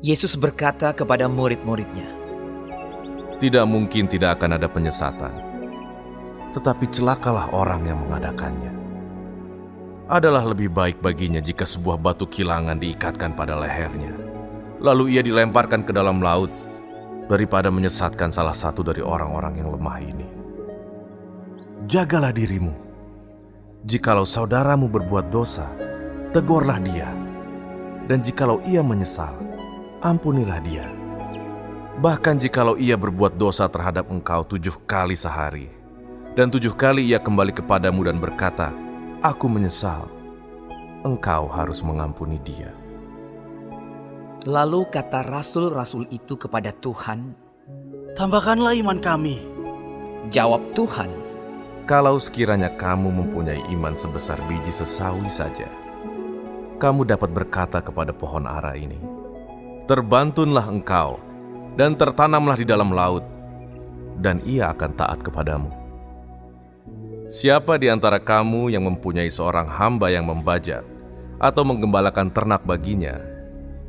Yesus berkata kepada murid-muridnya, Tidak mungkin tidak akan ada penyesatan, tetapi celakalah orang yang mengadakannya. Adalah lebih baik baginya jika sebuah batu kilangan diikatkan pada lehernya, lalu ia dilemparkan ke dalam laut, daripada menyesatkan salah satu dari orang-orang yang lemah ini. Jagalah dirimu. Jikalau saudaramu berbuat dosa, tegurlah dia. Dan jikalau ia menyesal, ampunilah dia. Bahkan jikalau ia berbuat dosa terhadap engkau 7 kali sehari, dan 7 kali ia kembali kepadamu dan berkata, Aku menyesal, engkau harus mengampuni dia. lalu kata rasul-rasul itu kepada Tuhan, Tambahkanlah iman kami. jawab Tuhan, Kalau sekiranya kamu mempunyai iman sebesar biji sesawi saja, kamu dapat berkata kepada pohon ara ini, Terbantunlah engkau, dan tertanamlah di dalam laut, dan ia akan taat kepadamu. Siapa di antara kamu yang mempunyai seorang hamba yang membajak, atau menggembalakan ternak baginya,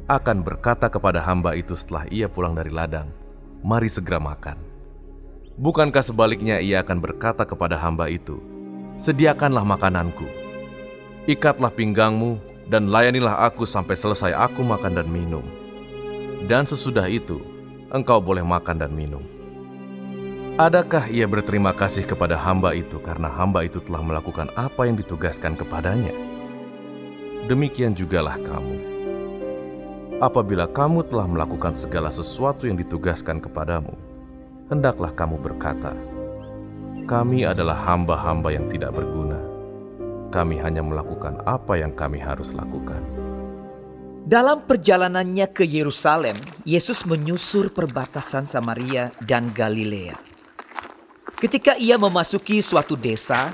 akan berkata kepada hamba itu setelah ia pulang dari ladang, Mari segera makan. Bukankah sebaliknya ia akan berkata kepada hamba itu, Sediakanlah makananku, ikatlah pinggangmu, dan layanilah aku sampai selesai aku makan dan minum. Dan sesudah itu, engkau boleh makan dan minum. Adakah ia berterima kasih kepada hamba itu karena hamba itu telah melakukan apa yang ditugaskan kepadanya? Demikian jugalah kamu. Apabila kamu telah melakukan segala sesuatu yang ditugaskan kepadamu, hendaklah kamu berkata, Kami adalah hamba-hamba yang tidak berguna. Kami hanya melakukan apa yang kami harus lakukan. dalam perjalanannya ke Yerusalem, Yesus menyusur perbatasan Samaria dan Galilea. Ketika ia memasuki suatu desa,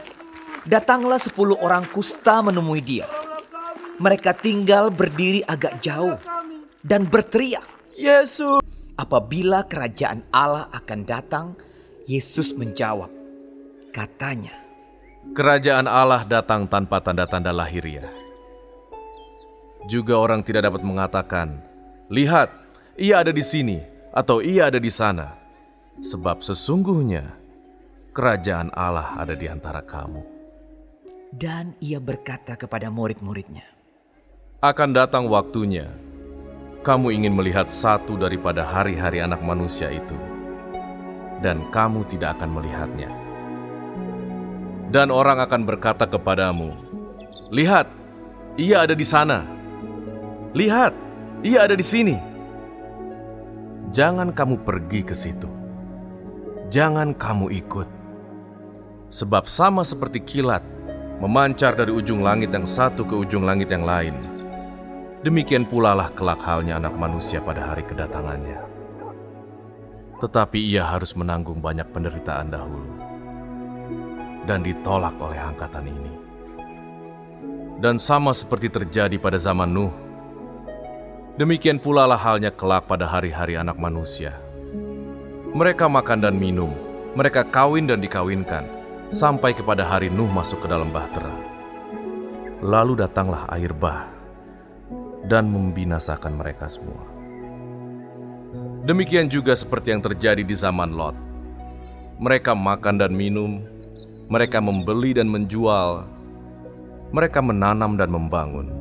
datanglah 10 orang kusta menemui dia. Mereka tinggal berdiri agak jauh dan berteriak, Yesus. apabila kerajaan Allah akan datang, Yesus menjawab, katanya, Kerajaan Allah datang tanpa tanda-tanda lahiriah. Juga orang tidak dapat mengatakan, Lihat, ia ada di sini, atau ia ada di sana. Sebab sesungguhnya, kerajaan Allah ada di antara kamu. dan ia berkata kepada murid-muridnya, Akan datang waktunya, kamu ingin melihat satu daripada hari-hari anak manusia itu, dan kamu tidak akan melihatnya. Dan orang akan berkata kepadamu, Lihat, ia ada di sana. Lihat, ia ada di sini. Jangan kamu pergi ke situ. Jangan kamu ikut. Sebab sama seperti kilat memancar dari ujung langit yang satu ke ujung langit yang lain, demikian pula lah kelak halnya anak manusia pada hari kedatangannya. Tetapi ia harus menanggung banyak penderitaan dahulu, dan ditolak oleh angkatan ini. Dan sama seperti terjadi pada zaman Nuh, demikian pula lah halnya kelak pada hari-hari anak manusia. Mereka makan dan minum, mereka kawin dan dikawinkan, sampai kepada hari Nuh masuk ke dalam bahtera. Lalu datanglah air bah dan membinasakan mereka semua. Demikian juga seperti yang terjadi di zaman Lot. Mereka makan dan minum, mereka membeli dan menjual, mereka menanam dan membangun.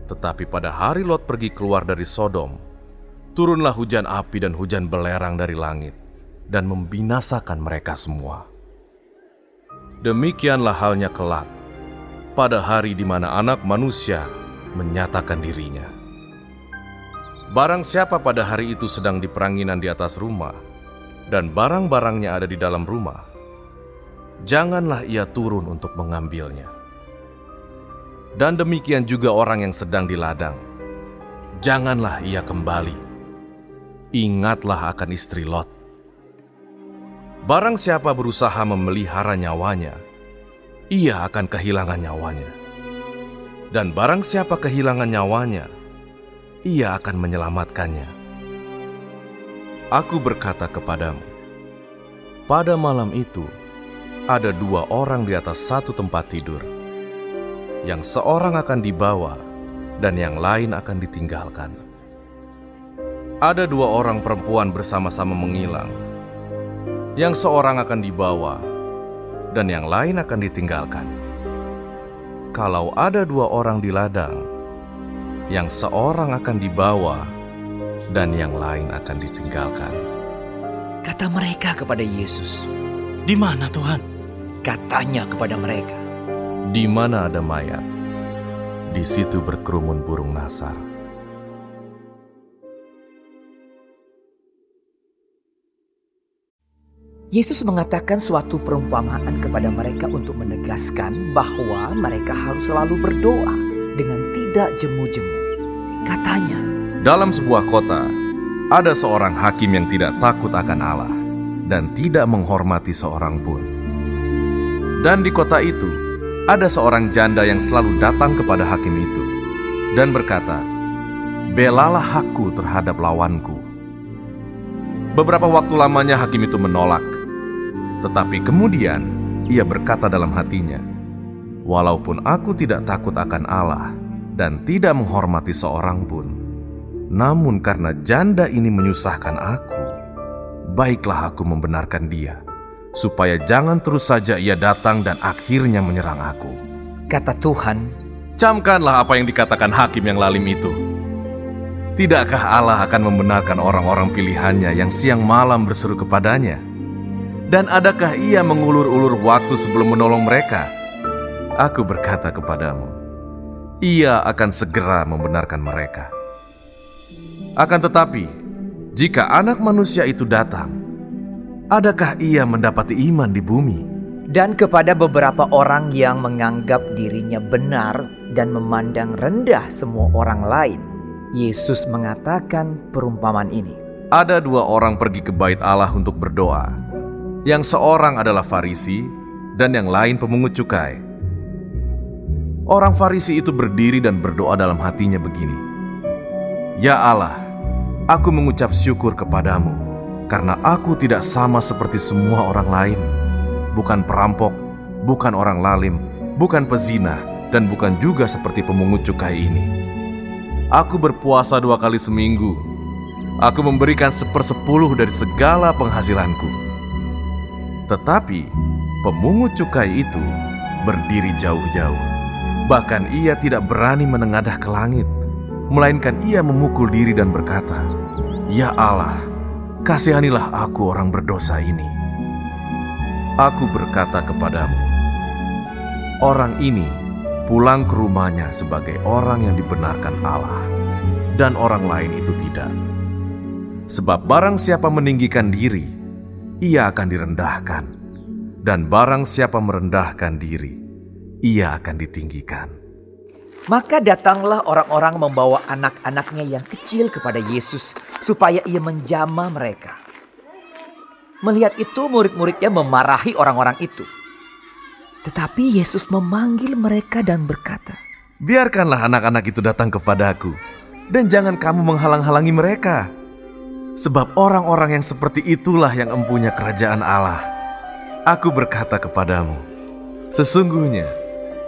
Tetapi pada hari Lot pergi keluar dari Sodom, turunlah hujan api dan hujan belerang dari langit, dan membinasakan mereka semua. Demikianlah halnya kelak, pada hari di mana anak manusia menyatakan dirinya. Barang siapa pada hari itu sedang di peranginan di atas rumah, dan barang-barangnya ada di dalam rumah, janganlah ia turun untuk mengambilnya. Dan demikian juga orang yang sedang di ladang, janganlah ia kembali. Ingatlah akan istri Lot. Barang siapa berusaha memelihara nyawanya, ia akan kehilangan nyawanya. Dan barang siapa kehilangan nyawanya, ia akan menyelamatkannya. Aku berkata kepadamu, pada malam itu ada 2 orang di atas satu tempat tidur, yang seorang akan dibawa dan yang lain akan ditinggalkan. Ada 2 orang perempuan bersama-sama menghilang. Yang seorang akan dibawa, dan yang lain akan ditinggalkan. Kalau ada 2 orang di ladang, yang seorang akan dibawa, dan yang lain akan ditinggalkan. Kata mereka kepada Yesus. Di mana Tuhan? Katanya kepada mereka. Di mana ada mayat, di situ berkerumun burung nasar. Yesus mengatakan suatu perumpamaan kepada mereka untuk menegaskan bahwa mereka harus selalu berdoa dengan tidak jemu-jemu. Katanya, Dalam sebuah kota, ada seorang hakim yang tidak takut akan Allah dan tidak menghormati seorang pun. Dan di kota itu, ada seorang janda yang selalu datang kepada hakim itu dan berkata, "Belalah aku terhadap lawanku." Beberapa waktu lamanya hakim itu menolak. Tetapi kemudian ia berkata dalam hatinya, "Walaupun aku tidak takut akan Allah dan tidak menghormati seorang pun, namun karena janda ini menyusahkan aku, baiklah aku membenarkan dia, supaya jangan terus saja ia datang dan akhirnya menyerang aku." kata Tuhan, Camkanlah apa yang dikatakan hakim yang lalim itu. Tidakkah Allah akan membenarkan orang-orang pilihannya yang siang malam berseru kepadanya? Dan adakah ia mengulur-ulur waktu sebelum menolong mereka? Aku berkata kepadamu, ia akan segera membenarkan mereka. Akan tetapi, jika Anak Manusia itu datang, adakah ia mendapati iman di bumi? dan kepada beberapa orang yang menganggap dirinya benar dan memandang rendah semua orang lain, Yesus mengatakan perumpamaan ini. Ada 2 orang pergi ke bait Allah untuk berdoa. Yang seorang adalah Farisi dan yang lain pemungut cukai. Orang Farisi itu berdiri dan berdoa dalam hatinya begini, "Ya Allah, aku mengucap syukur kepadamu karena aku tidak sama seperti semua orang lain. Bukan perampok, bukan orang lalim, bukan pezina, dan bukan juga seperti pemungut cukai ini. Aku berpuasa 2 kali seminggu. Aku memberikan 1/10 dari segala penghasilanku." Tetapi pemungut cukai itu berdiri jauh-jauh. Bahkan ia tidak berani menengadah ke langit, melainkan ia memukul diri dan berkata, "Ya Allah, kasihanilah aku orang berdosa ini." Aku berkata kepadamu, orang ini pulang ke rumahnya sebagai orang yang dibenarkan Allah, dan orang lain itu tidak. Sebab barang siapa meninggikan diri, ia akan direndahkan, dan barang siapa merendahkan diri, ia akan ditinggikan. Maka datanglah orang-orang membawa anak-anaknya yang kecil kepada Yesus supaya ia menjamah mereka. Melihat itu, murid-muridnya memarahi orang-orang itu. Tetapi Yesus memanggil mereka dan berkata, Biarkanlah anak-anak itu datang kepadaku, dan jangan kamu menghalang-halangi mereka. Sebab orang-orang yang seperti itulah yang empunya kerajaan Allah. Aku berkata kepadamu, sesungguhnya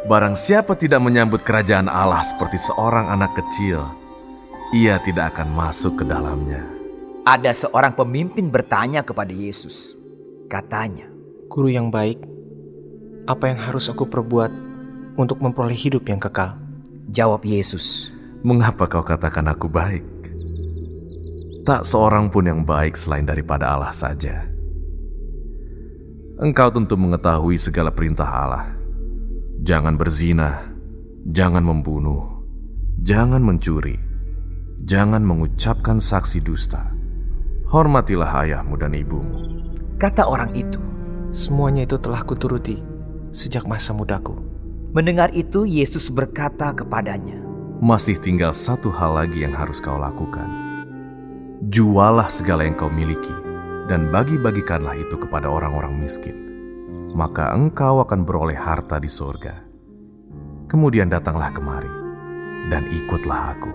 barang siapa tidak menyambut kerajaan Allah seperti seorang anak kecil, ia tidak akan masuk ke dalamnya. ada seorang pemimpin bertanya kepada Yesus. Katanya, Guru yang baik, apa yang harus aku perbuat untuk memperoleh hidup yang kekal? jawab Yesus, Mengapa kau katakan aku baik? Tak seorang pun yang baik selain daripada Allah saja. Engkau tentu mengetahui segala perintah Allah. Jangan berzina, jangan membunuh, jangan mencuri, jangan mengucapkan saksi dusta. Hormatilah ayahmu dan ibumu. kata orang itu. Semuanya itu telah kuturuti sejak masa mudaku. Mendengar itu, Yesus berkata kepadanya, Masih tinggal satu hal lagi yang harus kau lakukan. Jualah segala yang kau miliki dan bagi-bagikanlah itu kepada orang-orang miskin. Maka engkau akan beroleh harta di sorga. Kemudian datanglah kemari dan ikutlah aku.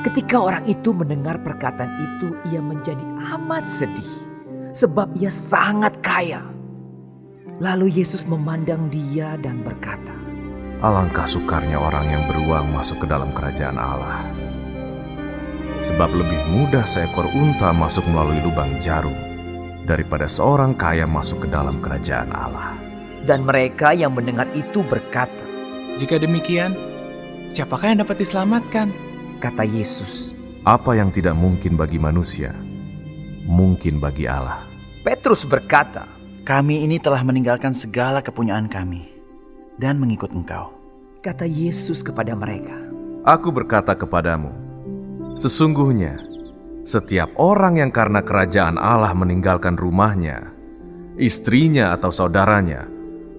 Ketika orang itu mendengar perkataan itu, ia menjadi amat sedih, sebab ia sangat kaya. Lalu Yesus memandang dia dan berkata, Alangkah sukarnya orang yang beruang masuk ke dalam kerajaan Allah. Sebab lebih mudah seekor unta masuk melalui lubang jarum daripada seorang kaya masuk ke dalam kerajaan Allah. Dan mereka yang mendengar itu berkata, Jika demikian, siapakah yang dapat diselamatkan? kata Yesus. Apa yang tidak mungkin bagi manusia, mungkin bagi Allah. Petrus berkata, Kami ini telah meninggalkan segala kepunyaan kami dan mengikut Engkau. kata Yesus kepada mereka, Aku berkata kepadamu, sesungguhnya setiap orang yang karena kerajaan Allah meninggalkan rumahnya, istrinya atau saudaranya,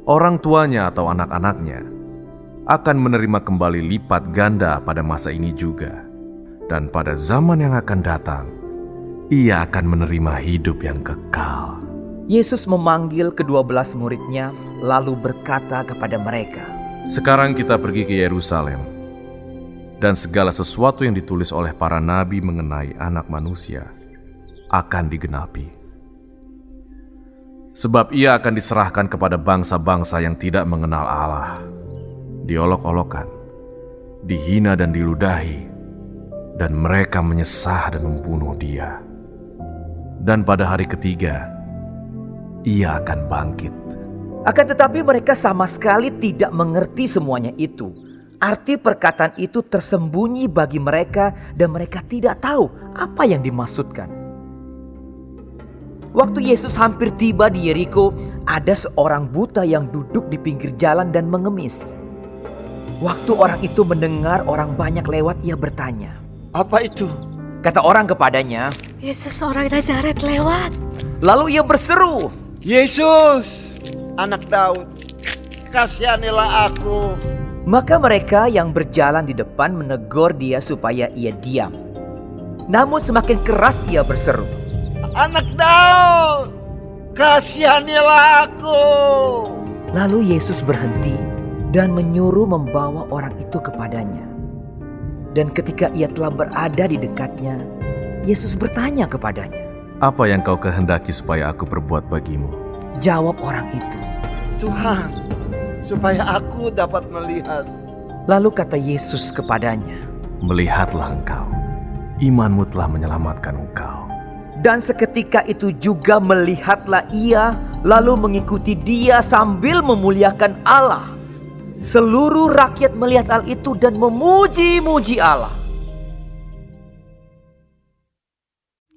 orang tuanya atau anak-anaknya, akan menerima kembali lipat ganda pada masa ini juga. Dan pada zaman yang akan datang, ia akan menerima hidup yang kekal. Yesus memanggil ke-12 muridnya, lalu berkata kepada mereka, Sekarang kita pergi ke Yerusalem, dan segala sesuatu yang ditulis oleh para nabi mengenai Anak Manusia akan digenapi. Sebab ia akan diserahkan kepada bangsa-bangsa yang tidak mengenal Allah, diolok-olokkan, dihina dan diludahi, dan mereka menyesah dan membunuh dia. Dan pada hari ketiga, ia akan bangkit. Akan tetapi mereka sama sekali tidak mengerti semuanya itu. Arti perkataan itu tersembunyi bagi mereka dan mereka tidak tahu apa yang dimaksudkan. Waktu Yesus hampir tiba di Yeriko, ada seorang buta yang duduk di pinggir jalan dan mengemis. Waktu orang itu mendengar orang banyak lewat, ia bertanya, Apa itu? kata orang kepadanya. Yesus orang Nazaret lewat. Lalu ia berseru, Yesus, anak Daud, kasihanilah aku. Maka mereka yang berjalan di depan menegur dia supaya ia diam. Namun semakin keras ia berseru, Anak Daud, kasihanilah aku. Lalu Yesus berhenti dan menyuruh membawa orang itu kepadanya. Dan ketika ia telah berada di dekatnya, Yesus bertanya kepadanya. Apa yang kau kehendaki supaya aku perbuat bagimu? Jawab orang itu. Tuhan, supaya aku dapat melihat. Lalu kata Yesus kepadanya, Melihatlah engkau, imanmu telah menyelamatkan engkau. dan seketika itu juga melihatlah ia, lalu mengikuti dia sambil memuliakan Allah. Seluruh rakyat melihat hal itu dan memuji-muji Allah.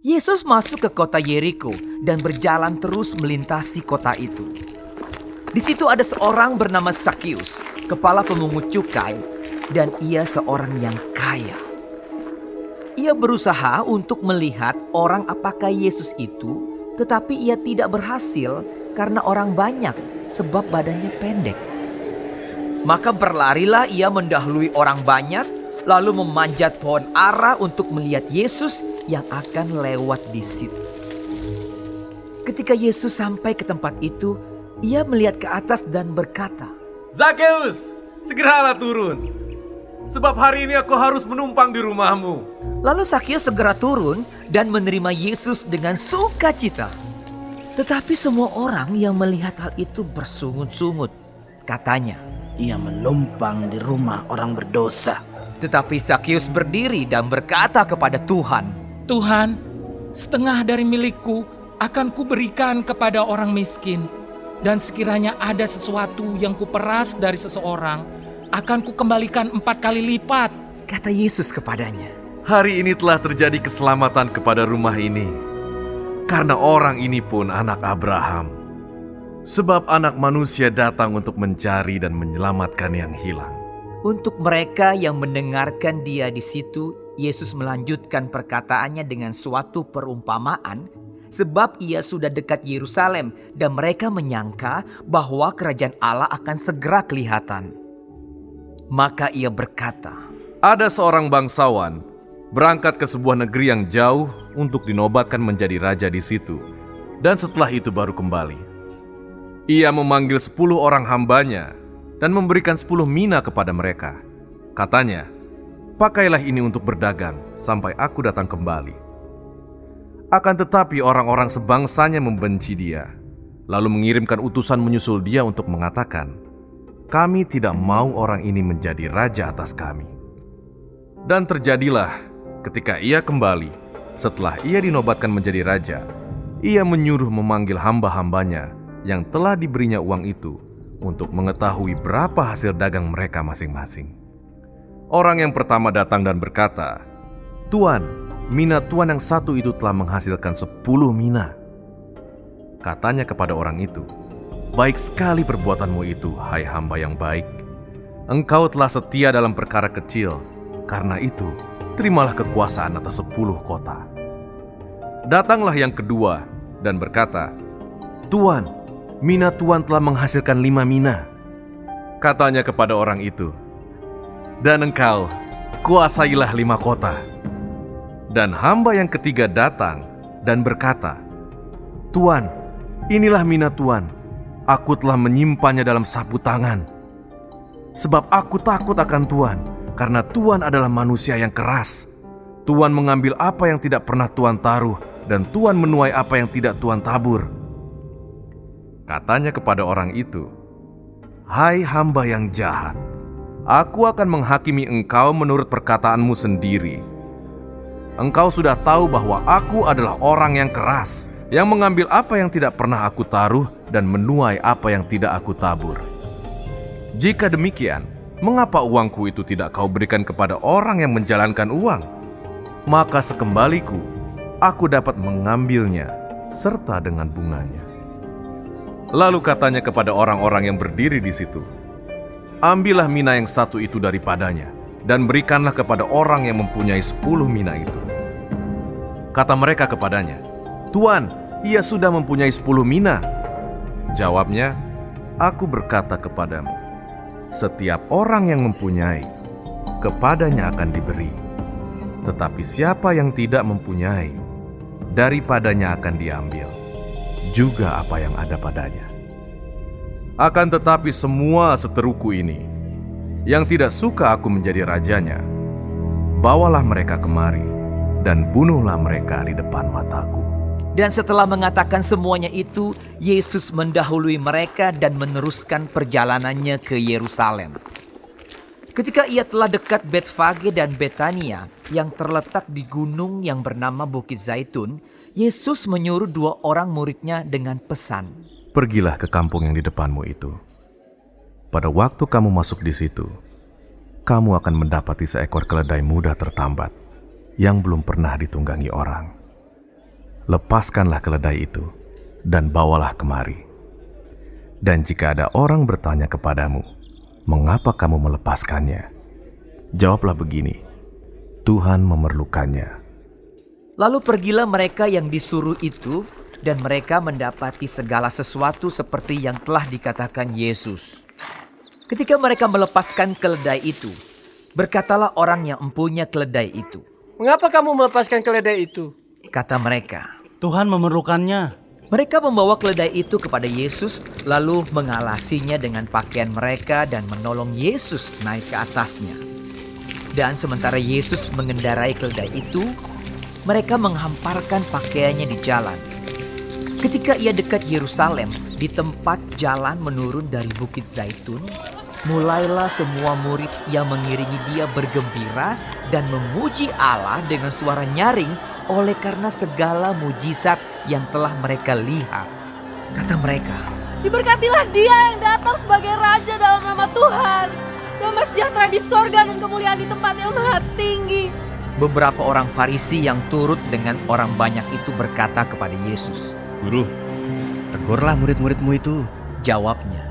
Yesus masuk ke kota Yeriko dan berjalan terus melintasi kota itu. Di situ ada seorang bernama Zakius, kepala pemungut cukai, dan ia seorang yang kaya. Ia berusaha untuk melihat orang apakah Yesus itu, tetapi ia tidak berhasil karena orang banyak sebab badannya pendek. Maka berlarilah ia mendahului orang banyak, lalu memanjat pohon ara untuk melihat Yesus yang akan lewat di situ. Ketika Yesus sampai ke tempat itu, ia melihat ke atas dan berkata, Zakeus, segeralah turun, sebab hari ini aku harus menumpang di rumahmu. Lalu Zakius segera turun dan menerima Yesus dengan sukacita. Tetapi semua orang yang melihat hal itu bersungut-sungut. Katanya, Ia menumpang di rumah orang berdosa. tetapi Zakius berdiri dan berkata kepada Tuhan, Tuhan, setengah dari milikku akan kuberikan kepada orang miskin. Dan sekiranya ada sesuatu yang kuperas dari seseorang, akan kukembalikan 4 kali lipat. kata Yesus kepadanya. Hari ini telah terjadi keselamatan kepada rumah ini, karena orang ini pun anak Abraham. Sebab anak manusia datang untuk mencari dan menyelamatkan yang hilang. Untuk mereka yang mendengarkan dia di situ, Yesus melanjutkan perkataannya dengan suatu perumpamaan, sebab ia sudah dekat Yerusalem dan mereka menyangka bahwa kerajaan Allah akan segera kelihatan. Maka ia berkata, Ada seorang bangsawan berangkat ke sebuah negeri yang jauh untuk dinobatkan menjadi raja di situ, dan setelah itu baru kembali. Ia memanggil 10 orang hambanya dan memberikan 10 mina kepada mereka. Katanya, pakailah ini untuk berdagang sampai aku datang kembali. Akan tetapi orang-orang sebangsanya membenci dia, lalu mengirimkan utusan menyusul dia untuk mengatakan, kami tidak mau orang ini menjadi raja atas kami." Dan terjadilah ketika ia kembali, setelah ia dinobatkan menjadi raja, ia menyuruh memanggil hamba-hambanya yang telah diberinya uang itu untuk mengetahui berapa hasil dagang mereka masing-masing. Orang yang pertama datang dan berkata, "Tuan, mina tuan yang satu itu telah menghasilkan 10 mina." Katanya kepada orang itu, "Baik sekali perbuatanmu itu, hai hamba yang baik. Engkau telah setia dalam perkara kecil, karena itu terimalah kekuasaan atas 10 kota." Datanglah yang kedua dan berkata, "Tuan, mina tuan telah menghasilkan 5 mina." Katanya kepada orang itu, "Dan engkau kuasailah 5 kota." Dan hamba yang ketiga datang dan berkata, "Tuan, inilah mina tuan. Aku telah menyimpannya dalam sapu tangan. Sebab aku takut akan Tuan, karena Tuan adalah manusia yang keras. Tuan mengambil apa yang tidak pernah Tuan taruh, dan Tuan menuai apa yang tidak Tuan tabur." Katanya kepada orang itu, "Hai hamba yang jahat, aku akan menghakimi engkau menurut perkataanmu sendiri. Engkau sudah tahu bahwa aku adalah orang yang keras, yang mengambil apa yang tidak pernah aku taruh dan menuai apa yang tidak aku tabur. Jika demikian, mengapa uangku itu tidak kau berikan kepada orang yang menjalankan uang? Maka sekembaliku, aku dapat mengambilnya serta dengan bunganya." Lalu katanya kepada orang-orang yang berdiri di situ, "Ambillah mina yang satu itu daripadanya, dan berikanlah kepada orang yang mempunyai 10 mina itu." Kata mereka kepadanya, "Tuan, ia sudah mempunyai 10 mina." Jawabnya, "Aku berkata kepadamu, setiap orang yang mempunyai, kepadanya akan diberi. Tetapi siapa yang tidak mempunyai, daripadanya akan diambil juga apa yang ada padanya. Akan tetapi semua seteruku ini, yang tidak suka aku menjadi rajanya, bawalah mereka kemari, dan bunuhlah mereka di depan mataku." Dan setelah mengatakan semuanya itu, Yesus mendahului mereka dan meneruskan perjalanannya ke Yerusalem. Ketika ia telah dekat Betfage dan Betania yang terletak di gunung yang bernama Bukit Zaitun, Yesus menyuruh 2 orang muridnya dengan pesan, "Pergilah ke kampung yang di depanmu itu. Pada waktu kamu masuk di situ, kamu akan mendapati seekor keledai muda tertambat yang belum pernah ditunggangi orang. Lepaskanlah keledai itu dan bawalah kemari. Dan jika ada orang bertanya kepadamu, mengapa kamu melepaskannya? Jawablah begini, Tuhan memerlukannya." Lalu pergilah mereka yang disuruh itu, dan mereka mendapati segala sesuatu seperti yang telah dikatakan Yesus. Ketika mereka melepaskan keledai itu, berkatalah orang yang empunya keledai itu, "Mengapa kamu melepaskan keledai itu?" Kata mereka, "Tuhan memerlukannya." Mereka membawa keledai itu kepada Yesus, lalu mengalasinya dengan pakaian mereka dan menolong Yesus naik ke atasnya. Dan sementara Yesus mengendarai keledai itu, mereka menghamparkan pakaiannya di jalan. Ketika ia dekat Yerusalem, di tempat jalan menurun dari Bukit Zaitun, mulailah semua murid yang mengiringi dia bergembira dan memuji Allah dengan suara nyaring oleh karena segala mujizat yang telah mereka lihat. Kata mereka, Diberkatilah dia yang datang sebagai raja dalam nama Tuhan. Damai sejahtera di sorga dan kemuliaan di tempat yang maha tinggi. Beberapa orang Farisi yang turut dengan orang banyak itu berkata kepada Yesus, "Guru, tegurlah murid-muridmu itu." Jawabnya,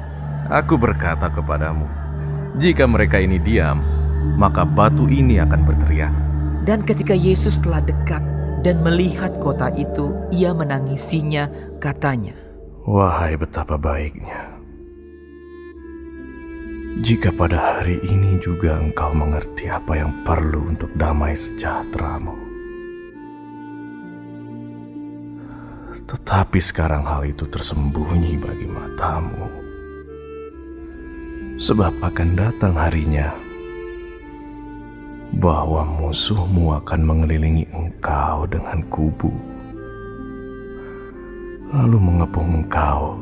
"Aku berkata kepadamu, jika mereka ini diam, maka batu ini akan berteriak." dan ketika Yesus telah dekat dan melihat kota itu, ia menangisinya, katanya, Wahai betapa baiknya, jika pada hari ini juga engkau mengerti apa yang perlu untuk damai sejahteramu. Tetapi sekarang hal itu tersembunyi bagi matamu. Sebab akan datang harinya bahwa musuhmu akan mengelilingi engkau dengan kubu, lalu mengepung engkau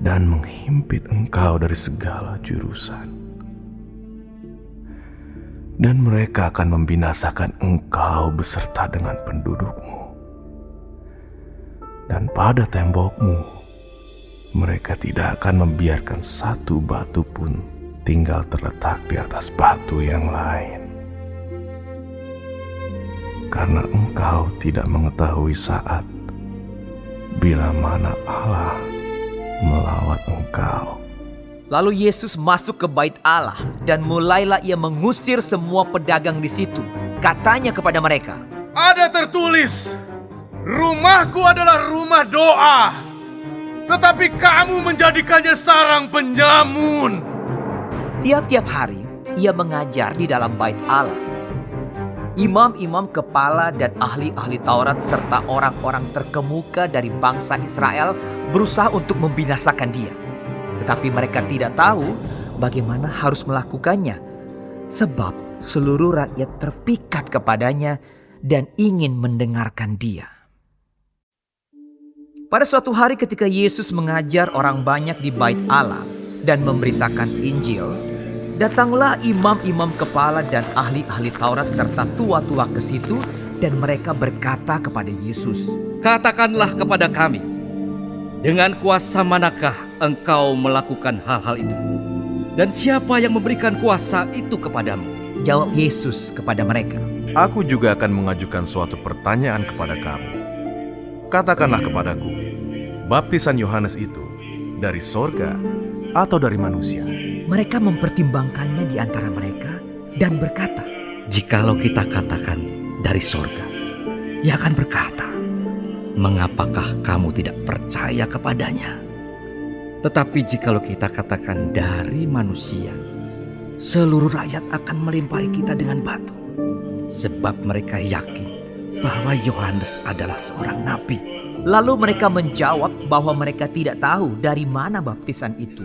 dan menghimpit engkau dari segala jurusan. Dan mereka akan membinasakan engkau beserta dengan pendudukmu. Dan pada tembokmu, mereka tidak akan membiarkan satu batu pun tinggal terletak di atas batu yang lain. Karena engkau tidak mengetahui saat bila mana Allah melawat engkau. Lalu Yesus masuk ke bait Allah dan mulailah ia mengusir semua pedagang di situ. Katanya kepada mereka, Ada tertulis, rumahku adalah rumah doa, tetapi kamu menjadikannya sarang penyamun. tiap-tiap hari ia mengajar di dalam bait Allah. Imam-imam kepala dan ahli-ahli Taurat serta orang-orang terkemuka dari bangsa Israel berusaha untuk membinasakan dia. Tetapi mereka tidak tahu bagaimana harus melakukannya, sebab seluruh rakyat terpikat kepadanya dan ingin mendengarkan dia. Pada suatu hari ketika Yesus mengajar orang banyak di bait Allah dan memberitakan Injil, datanglah imam-imam kepala dan ahli-ahli Taurat serta tua-tua ke situ dan mereka berkata kepada Yesus, Katakanlah kepada kami, dengan kuasa manakah engkau melakukan hal-hal itu? Dan siapa yang memberikan kuasa itu kepadamu? Jawab Yesus kepada mereka, Aku juga akan mengajukan suatu pertanyaan kepada kamu. Katakanlah kepadaku, baptisan Yohanes itu dari sorga atau dari manusia? Mereka mempertimbangkannya di antara mereka dan berkata, Jikalau kita katakan dari sorga, ia akan berkata, Mengapakah kamu tidak percaya kepadanya? Tetapi jikalau kita katakan dari manusia, seluruh rakyat akan melempari kita dengan batu. Sebab mereka yakin bahwa Yohanes adalah seorang nabi. Lalu mereka menjawab bahwa mereka tidak tahu dari mana baptisan itu.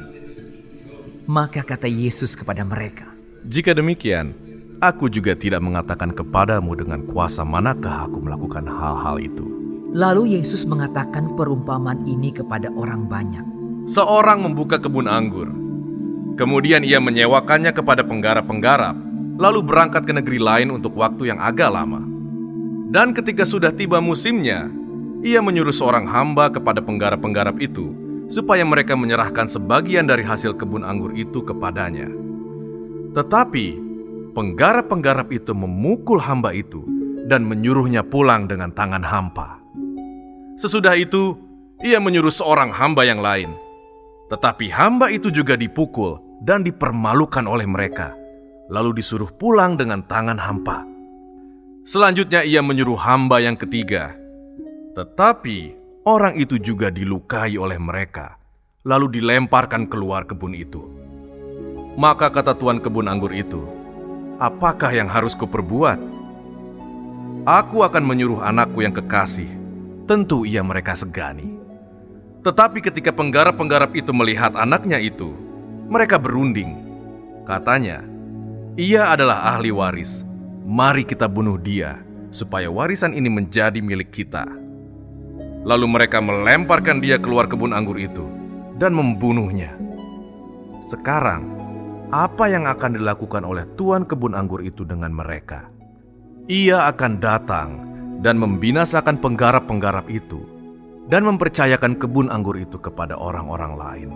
Maka kata Yesus kepada mereka, Jika demikian, aku juga tidak mengatakan kepadamu dengan kuasa manakah aku melakukan hal-hal itu. Lalu Yesus mengatakan perumpamaan ini kepada orang banyak. Seorang membuka kebun anggur. Kemudian ia menyewakannya kepada penggarap-penggarap, lalu berangkat ke negeri lain untuk waktu yang agak lama. Dan ketika sudah tiba musimnya, ia menyuruh seorang hamba kepada penggarap-penggarap itu, supaya mereka menyerahkan sebagian dari hasil kebun anggur itu kepadanya. Tetapi penggarap-penggarap itu memukul hamba itu dan menyuruhnya pulang dengan tangan hampa. Sesudah itu, ia menyuruh seorang hamba yang lain. Tetapi hamba itu juga dipukul dan dipermalukan oleh mereka, lalu disuruh pulang dengan tangan hampa. Selanjutnya ia menyuruh hamba yang ketiga. Tetapi orang itu juga dilukai oleh mereka, lalu dilemparkan keluar kebun itu. Maka kata tuan kebun anggur itu, Apakah yang harus kuperbuat? Aku akan menyuruh anakku yang kekasih. Tentu ia mereka segani. Tetapi ketika penggarap-penggarap itu melihat anaknya itu, mereka berunding. Katanya, ia adalah ahli waris. Mari kita bunuh dia, supaya warisan ini menjadi milik kita. Lalu mereka melemparkan dia keluar kebun anggur itu dan membunuhnya. Sekarang, apa yang akan dilakukan oleh tuan kebun anggur itu dengan mereka? Ia akan datang dan membinasakan penggarap-penggarap itu dan mempercayakan kebun anggur itu kepada orang-orang lain.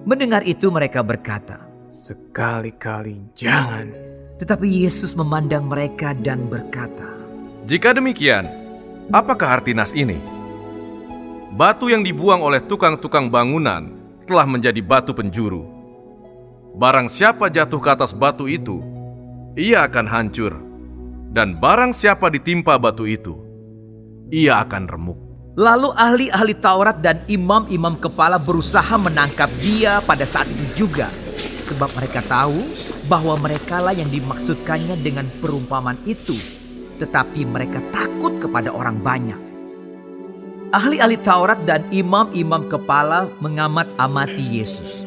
Mendengar itu mereka berkata, Sekali-kali jangan. tetapi Yesus memandang mereka dan berkata, Jika demikian, apakah arti nas ini? Batu yang dibuang oleh tukang-tukang bangunan telah menjadi batu penjuru. Barang siapa jatuh ke atas batu itu, ia akan hancur. Dan barang siapa ditimpa batu itu, ia akan remuk. Lalu ahli-ahli Taurat dan imam-imam kepala berusaha menangkap dia pada saat itu juga. Sebab mereka tahu bahwa merekalah yang dimaksudkannya dengan perumpamaan itu. Tetapi mereka takut kepada orang banyak. Ahli-ahli Taurat dan imam-imam kepala mengamat-amati Yesus.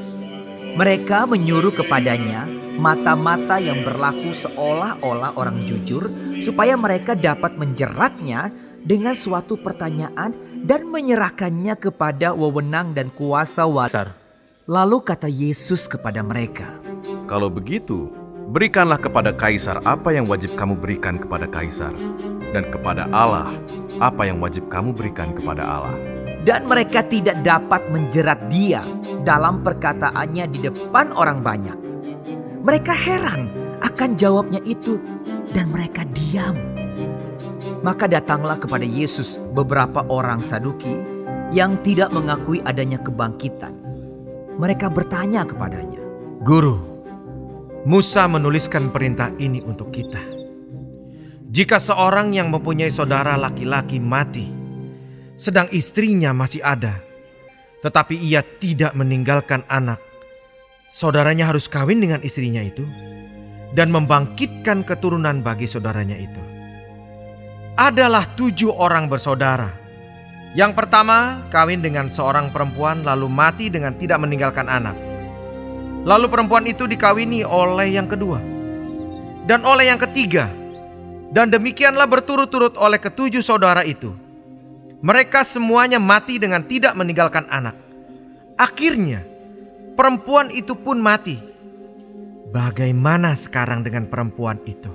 Mereka menyuruh kepadanya mata-mata yang berlaku seolah-olah orang jujur, supaya mereka dapat menjeratnya dengan suatu pertanyaan dan menyerahkannya kepada wewenang dan kuasa Dasar, Lalu kata Yesus kepada mereka, Kalau begitu, berikanlah kepada kaisar apa yang wajib kamu berikan kepada kaisar, dan kepada Allah apa yang wajib kamu berikan kepada Allah. dan mereka tidak dapat menjerat dia dalam perkataannya di depan orang banyak. Mereka heran akan jawabnya itu dan mereka diam. Maka datanglah kepada Yesus beberapa orang Saduki yang tidak mengakui adanya kebangkitan. Mereka bertanya kepadanya, Guru, Musa menuliskan perintah ini untuk kita. Jika seorang yang mempunyai saudara laki-laki mati, sedang istrinya masih ada, tetapi ia tidak meninggalkan anak, saudaranya harus kawin dengan istrinya itu dan membangkitkan keturunan bagi saudaranya itu. Adalah 7 orang bersaudara. Yang pertama kawin dengan seorang perempuan lalu mati dengan tidak meninggalkan anak. Lalu perempuan itu dikawini oleh yang kedua dan oleh yang ketiga. Dan demikianlah berturut-turut oleh ke-7 saudara itu. Mereka semuanya mati dengan tidak meninggalkan anak. Akhirnya perempuan itu pun mati. Bagaimana sekarang dengan perempuan itu?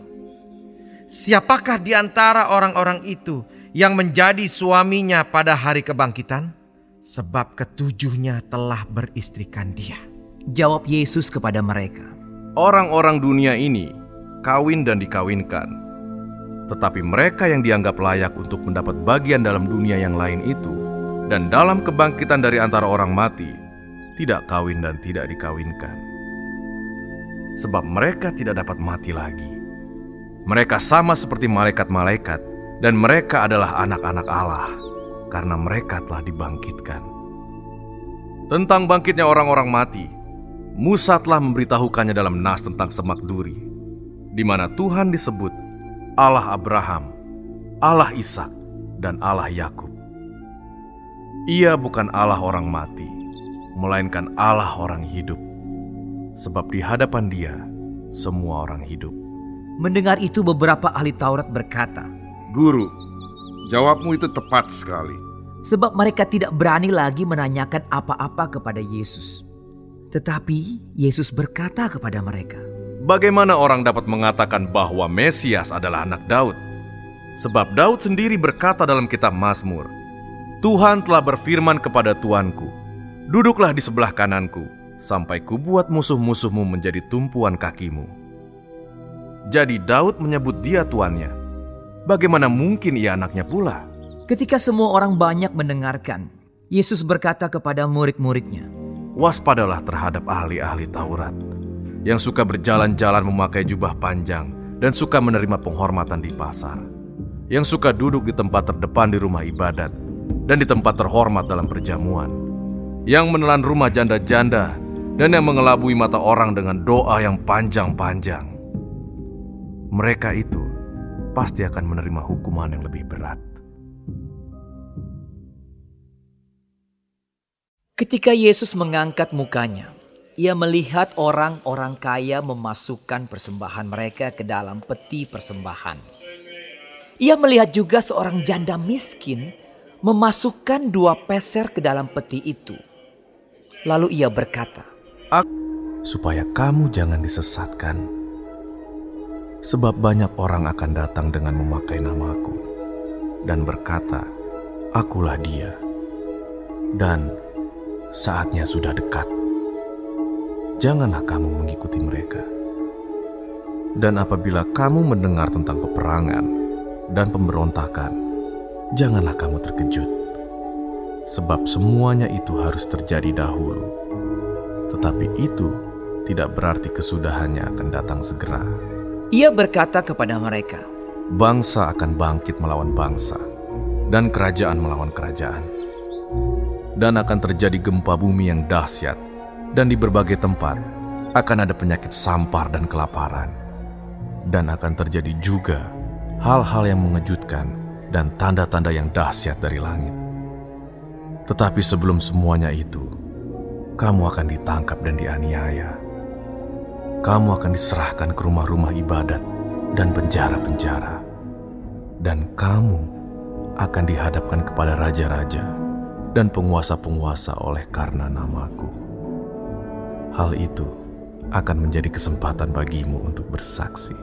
Siapakah di antara orang-orang itu yang menjadi suaminya pada hari kebangkitan? Sebab ke-7-nya telah beristrikan dia. jawab Yesus kepada mereka, Orang-orang dunia ini kawin dan dikawinkan, tetapi mereka yang dianggap layak untuk mendapat bagian dalam dunia yang lain itu dan dalam kebangkitan dari antara orang mati tidak kawin dan tidak dikawinkan. Sebab mereka tidak dapat mati lagi. Mereka sama seperti malaikat-malaikat dan mereka adalah anak-anak Allah karena mereka telah dibangkitkan. Tentang bangkitnya orang-orang mati, Musa telah memberitahukannya dalam nas tentang semak duri, di mana Tuhan disebut Allah Abraham, Allah Ishak, dan Allah Yakub. Ia bukan Allah orang mati, melainkan Allah orang hidup. Sebab di hadapan Dia, semua orang hidup. Mendengar itu beberapa ahli Taurat berkata, Guru, jawabmu itu tepat sekali. sebab mereka tidak berani lagi menanyakan apa-apa kepada Yesus. Tetapi Yesus berkata kepada mereka, Bagaimana orang dapat mengatakan bahwa Mesias adalah anak Daud? Sebab Daud sendiri berkata dalam kitab Mazmur, Tuhan telah berfirman kepada Tuanku, duduklah di sebelah kananku, sampai kubuat musuh-musuhmu menjadi tumpuan kakimu. Jadi Daud menyebut dia tuannya. Bagaimana mungkin ia anaknya pula? ketika semua orang banyak mendengarkan, Yesus berkata kepada murid-muridnya, Waspadalah terhadap ahli-ahli Taurat, yang suka berjalan-jalan memakai jubah panjang dan suka menerima penghormatan di pasar, yang suka duduk di tempat terdepan di rumah ibadat dan di tempat terhormat dalam perjamuan, yang menelan rumah janda-janda dan yang mengelabui mata orang dengan doa yang panjang-panjang. Mereka itu pasti akan menerima hukuman yang lebih berat. Ketika Yesus mengangkat mukanya, ia melihat orang-orang kaya memasukkan persembahan mereka ke dalam peti persembahan. Ia melihat juga seorang janda miskin memasukkan 2 peser ke dalam peti itu. Lalu ia berkata, Supaya kamu jangan disesatkan, sebab banyak orang akan datang dengan memakai namaku dan berkata, Akulah dia, dan saatnya sudah dekat. Janganlah kamu mengikuti mereka. Dan apabila kamu mendengar tentang peperangan dan pemberontakan, janganlah kamu terkejut, sebab semuanya itu harus terjadi dahulu. Tetapi itu tidak berarti kesudahannya akan datang segera. ia berkata kepada mereka, Bangsa akan bangkit melawan bangsa, dan kerajaan melawan kerajaan. Dan akan terjadi gempa bumi yang dahsyat, dan di berbagai tempat akan ada penyakit sampar dan kelaparan. Dan akan terjadi juga hal-hal yang mengejutkan dan tanda-tanda yang dahsyat dari langit. Tetapi sebelum semuanya itu, kamu akan ditangkap dan dianiaya. Kamu akan diserahkan ke rumah-rumah ibadat dan penjara-penjara. Dan kamu akan dihadapkan kepada raja-raja dan penguasa-penguasa oleh karena namaku. hal itu akan menjadi kesempatan bagimu untuk bersaksi.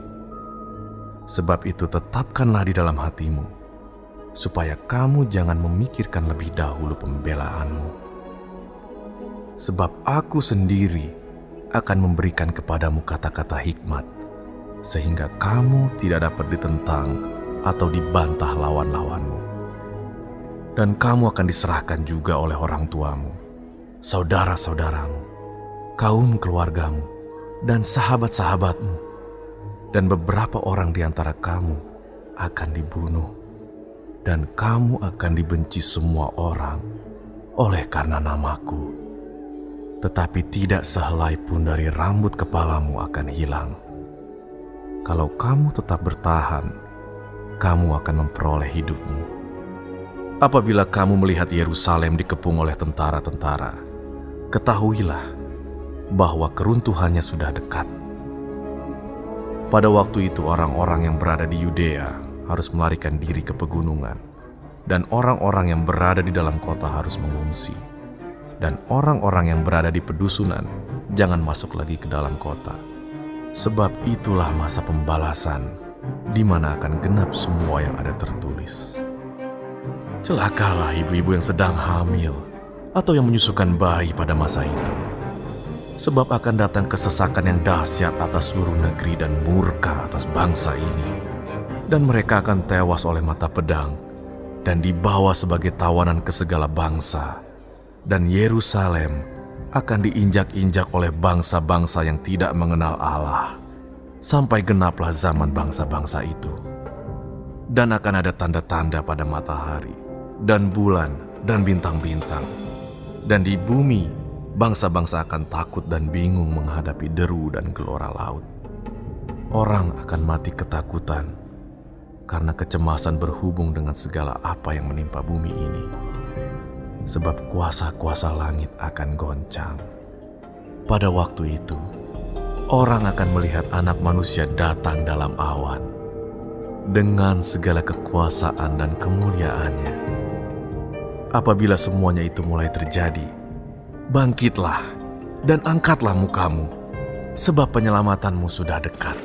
Sebab itu tetapkanlah di dalam hatimu, supaya kamu jangan memikirkan lebih dahulu pembelaanmu. Sebab aku sendiri akan memberikan kepadamu kata-kata hikmat, sehingga kamu tidak dapat ditentang atau dibantah lawan-lawanmu. Dan kamu akan diserahkan juga oleh orang tuamu, saudara-saudaramu, kaum keluargamu, dan sahabat-sahabatmu, dan beberapa orang di antara kamu akan dibunuh, dan kamu akan dibenci semua orang oleh karena namaku. Tetapi tidak sehelai pun dari rambut kepalamu akan hilang. Kalau kamu tetap bertahan, kamu akan memperoleh hidupmu. Apabila kamu melihat Yerusalem dikepung oleh tentara-tentara, ketahuilah bahwa keruntuhannya sudah dekat. Pada waktu itu orang-orang yang berada di Yudea harus melarikan diri ke pegunungan, dan orang-orang yang berada di dalam kota harus mengungsi, dan orang-orang yang berada di pedusunan jangan masuk lagi ke dalam kota. Sebab itulah masa pembalasan, di mana akan genap semua yang ada tertulis. Celakalah ibu-ibu yang sedang hamil atau yang menyusukan bayi pada masa itu. Sebab akan datang kesesakan yang dahsyat atas seluruh negeri dan murka atas bangsa ini. Dan mereka akan tewas oleh mata pedang dan dibawa sebagai tawanan ke segala bangsa. Dan Yerusalem akan diinjak-injak oleh bangsa-bangsa yang tidak mengenal Allah, sampai genaplah zaman bangsa-bangsa itu. Dan akan ada tanda-tanda pada matahari, dan bulan, dan bintang-bintang. Dan di bumi, bangsa-bangsa akan takut dan bingung menghadapi deru dan gelora laut. Orang akan mati ketakutan, karena kecemasan berhubung dengan segala apa yang menimpa bumi ini. Sebab kuasa-kuasa langit akan goncang. Pada waktu itu, orang akan melihat Anak Manusia datang dalam awan, dengan segala kekuasaan dan kemuliaannya. Apabila semuanya itu mulai terjadi, bangkitlah dan angkatlah mukamu, sebab penyelamatanmu sudah dekat.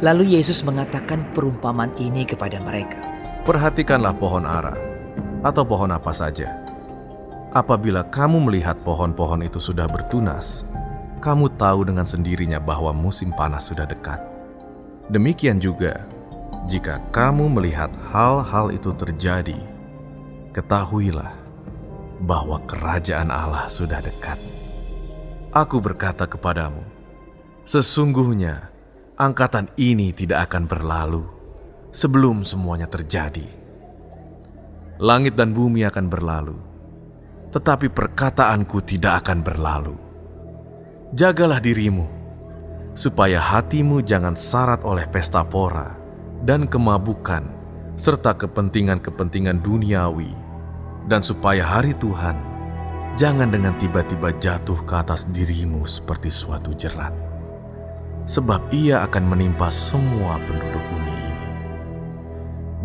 Lalu Yesus mengatakan perumpamaan ini kepada mereka. Perhatikanlah pohon ara, atau pohon apa saja. Apabila kamu melihat pohon-pohon itu sudah bertunas, kamu tahu dengan sendirinya bahwa musim panas sudah dekat. Demikian juga, jika kamu melihat hal-hal itu terjadi, ketahuilah bahwa kerajaan Allah sudah dekat. Aku berkata kepadamu, sesungguhnya angkatan ini tidak akan berlalu sebelum semuanya terjadi. Langit dan bumi akan berlalu, tetapi perkataanku tidak akan berlalu. Jagalah dirimu, supaya hatimu jangan syarat oleh pesta pora dan kemabukan, serta kepentingan-kepentingan duniawi, dan supaya hari Tuhan jangan dengan tiba-tiba jatuh ke atas dirimu seperti suatu jerat. Sebab ia akan menimpa semua penduduk bumi ini.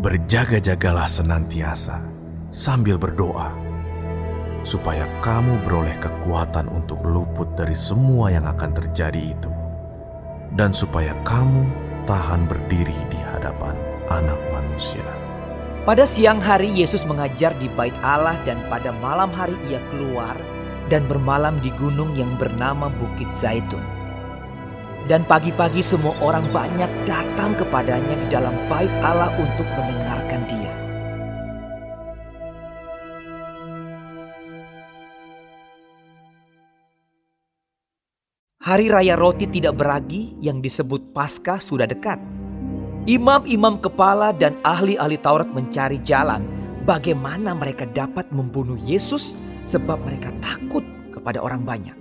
Berjaga-jagalah senantiasa sambil berdoa, supaya kamu beroleh kekuatan untuk luput dari semua yang akan terjadi itu, dan supaya kamu tahan berdiri di hadapan Anak Manusia. Pada siang hari Yesus mengajar di bait Allah, dan pada malam hari ia keluar dan bermalam di gunung yang bernama Bukit Zaitun. Dan pagi-pagi semua orang banyak datang kepadanya di dalam bait Allah untuk mendengarkan dia. Hari Raya Roti Tidak Beragi yang disebut Paskah sudah dekat. Imam-imam kepala dan ahli-ahli Taurat mencari jalan bagaimana mereka dapat membunuh Yesus, sebab mereka takut kepada orang banyak.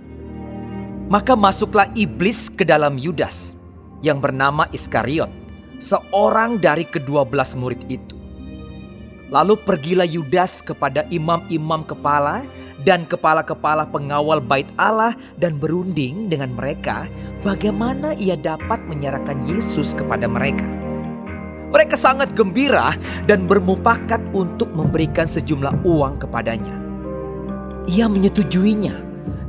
Maka masuklah iblis ke dalam Yudas yang bernama Iskariot, seorang dari ke-12 murid itu. Lalu pergilah Yudas kepada imam-imam kepala dan kepala-kepala pengawal bait Allah dan berunding dengan mereka bagaimana ia dapat menyerahkan Yesus kepada mereka. Mereka sangat gembira dan bermufakat untuk memberikan sejumlah uang kepadanya. Ia menyetujuinya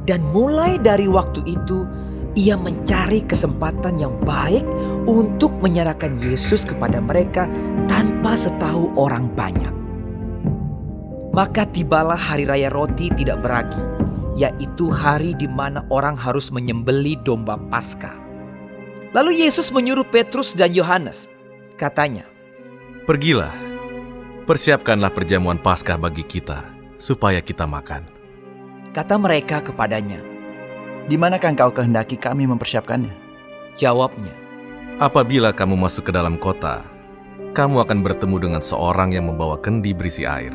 Dan mulai dari waktu itu, ia mencari kesempatan yang baik untuk menyerahkan Yesus kepada mereka tanpa setahu orang banyak. Maka tibalah hari raya roti tidak beragi, yaitu hari di mana orang harus menyembelih domba Paskah. Lalu Yesus menyuruh Petrus dan Yohanes, katanya, Pergilah, persiapkanlah perjamuan Paskah bagi kita, supaya kita makan. Kata mereka kepadanya. Di manakah engkau kehendaki kami mempersiapkannya? Jawabnya, Apabila kamu masuk ke dalam kota, kamu akan bertemu dengan seorang yang membawa kendi berisi air.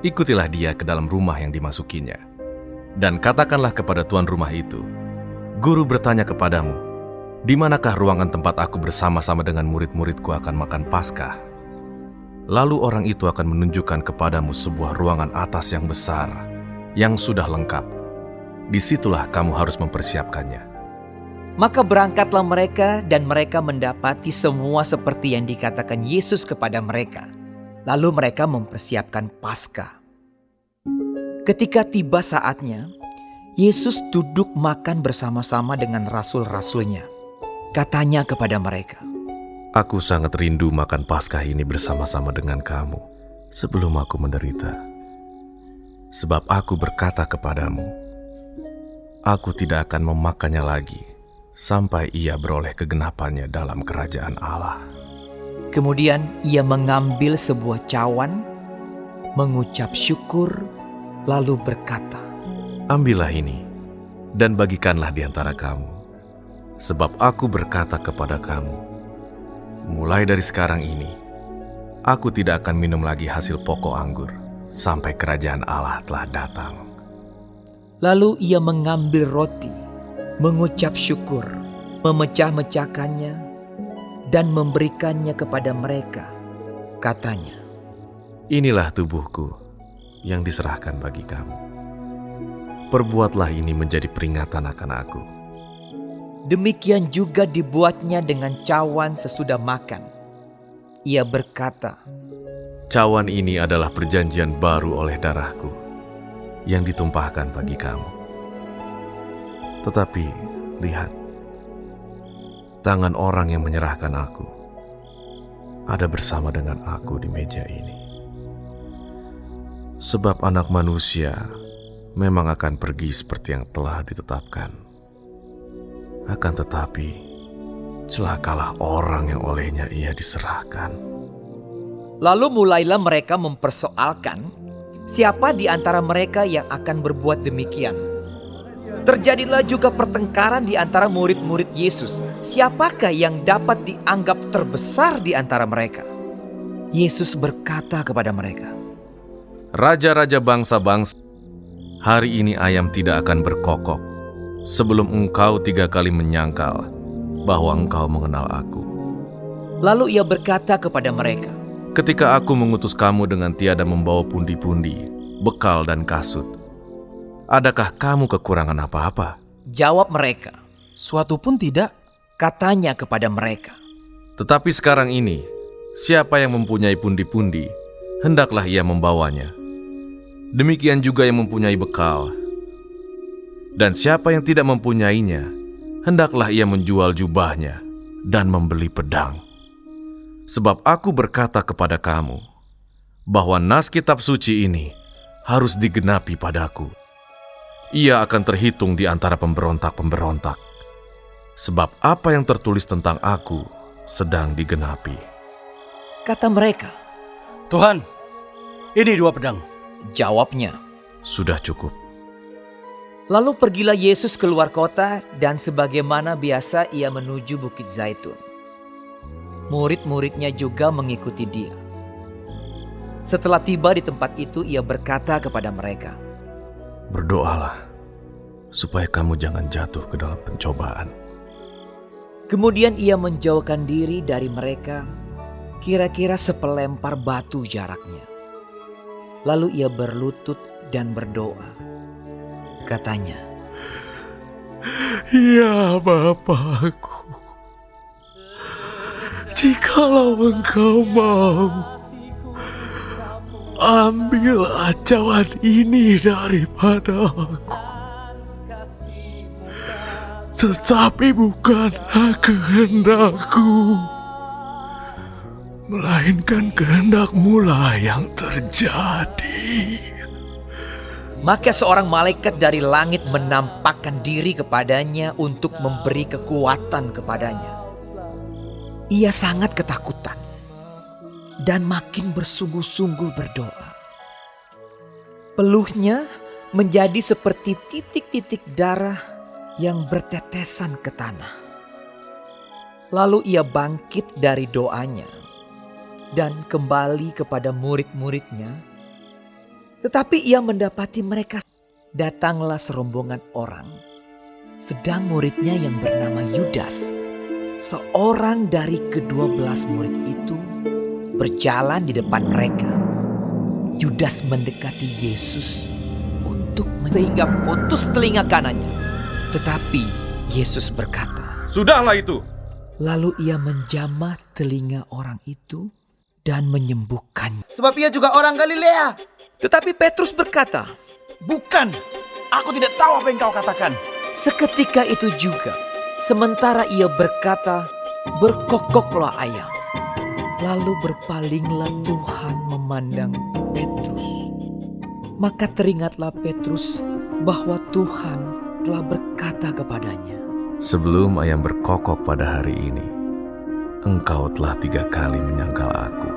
Ikutilah dia ke dalam rumah yang dimasukinya. Dan katakanlah kepada tuan rumah itu, Guru bertanya kepadamu, di manakah ruangan tempat aku bersama-sama dengan murid-muridku akan makan Paskah? Lalu orang itu akan menunjukkan kepadamu sebuah ruangan atas yang besar, yang sudah lengkap. Disitulah kamu harus mempersiapkannya. Maka berangkatlah mereka dan mereka mendapati semua seperti yang dikatakan Yesus kepada mereka. Lalu mereka mempersiapkan Paskah. Ketika tiba saatnya, Yesus duduk makan bersama-sama dengan rasul-rasulnya. Katanya kepada mereka, Aku sangat rindu makan Paskah ini bersama-sama dengan kamu sebelum aku menderita. Sebab aku berkata kepadamu, aku tidak akan memakannya lagi sampai ia beroleh kegenapannya dalam kerajaan Allah. Kemudian ia mengambil sebuah cawan, mengucap syukur, lalu berkata, Ambillah ini dan bagikanlah di antara kamu. Sebab aku berkata kepada kamu, mulai dari sekarang ini, aku tidak akan minum lagi hasil pokok anggur sampai kerajaan Allah telah datang. Lalu ia mengambil roti, mengucap syukur, memecah-mecahkannya, dan memberikannya kepada mereka. Katanya, Inilah tubuhku yang diserahkan bagi kamu. Perbuatlah ini menjadi peringatan akan aku. demikian juga dibuatnya dengan cawan sesudah makan. Ia berkata, Cawan ini adalah perjanjian baru oleh darahku yang ditumpahkan bagi kamu. Tetapi lihat, tangan orang yang menyerahkan aku ada bersama dengan aku di meja ini. Sebab anak manusia memang akan pergi seperti yang telah ditetapkan. Akan tetapi, celakalah orang yang olehnya ia diserahkan. Lalu mulailah mereka mempersoalkan siapa di antara mereka yang akan berbuat demikian. Terjadilah juga pertengkaran di antara murid-murid Yesus. Siapakah yang dapat dianggap terbesar di antara mereka? Yesus berkata kepada mereka, Raja-raja bangsa-bangsa, hari ini ayam tidak akan berkokok sebelum engkau 3 kali menyangkal bahwa engkau mengenal aku. Lalu ia berkata kepada mereka, Ketika aku mengutus kamu dengan tiada membawa pundi-pundi, bekal dan kasut, adakah kamu kekurangan apa-apa? Jawab mereka, Suatu pun tidak. katanya kepada mereka, Tetapi sekarang ini, siapa yang mempunyai pundi-pundi, hendaklah ia membawanya. Demikian juga yang mempunyai bekal. Dan siapa yang tidak mempunyainya, hendaklah ia menjual jubahnya dan membeli pedang. Sebab aku berkata kepada kamu, bahwa nas kitab suci ini harus digenapi padaku. Ia akan terhitung di antara pemberontak-pemberontak. Sebab apa yang tertulis tentang aku sedang digenapi. kata mereka. Tuhan, ini 2 pedang. Jawabnya, Sudah cukup. lalu pergilah Yesus keluar kota dan sebagaimana biasa ia menuju Bukit Zaitun. Murid-muridnya juga mengikuti dia. Setelah tiba di tempat itu, ia berkata kepada mereka, Berdoalah, supaya kamu jangan jatuh ke dalam pencobaan. Kemudian ia menjauhkan diri dari mereka, kira-kira sepelempar batu jaraknya. Lalu ia berlutut dan berdoa. Katanya, Ya Bapakku, jikalau engkau mau, ambillah cawan ini daripada aku. tetapi bukanlah kehendakku, melainkan kehendak-Mu lah yang terjadi. Maka seorang malaikat dari langit menampakkan diri kepadanya untuk memberi kekuatan kepadanya. Ia sangat ketakutan dan makin bersungguh-sungguh berdoa. Peluhnya menjadi seperti titik-titik darah yang bertetesan ke tanah. Lalu ia bangkit dari doanya dan kembali kepada murid-muridnya. Tetapi ia mendapati mereka. Datanglah serombongan orang. Sedang muridnya yang bernama Yudas, seorang dari ke-12 murid itu, berjalan di depan mereka. Yudas mendekati Yesus sehingga putus telinga kanannya. Tetapi Yesus berkata, "Sudahlah itu." Lalu ia menjamah telinga orang itu dan menyembuhkannya. Sebab ia juga orang Galilea. Tetapi Petrus berkata, "Bukan, aku tidak tahu apa yang kau katakan." Seketika itu juga, sementara ia berkata, berkokoklah ayam. Lalu berpalinglah Tuhan memandang Petrus. Maka teringatlah Petrus bahwa Tuhan telah berkata kepadanya, "Sebelum ayam berkokok pada hari ini, engkau telah 3 kali menyangkal aku."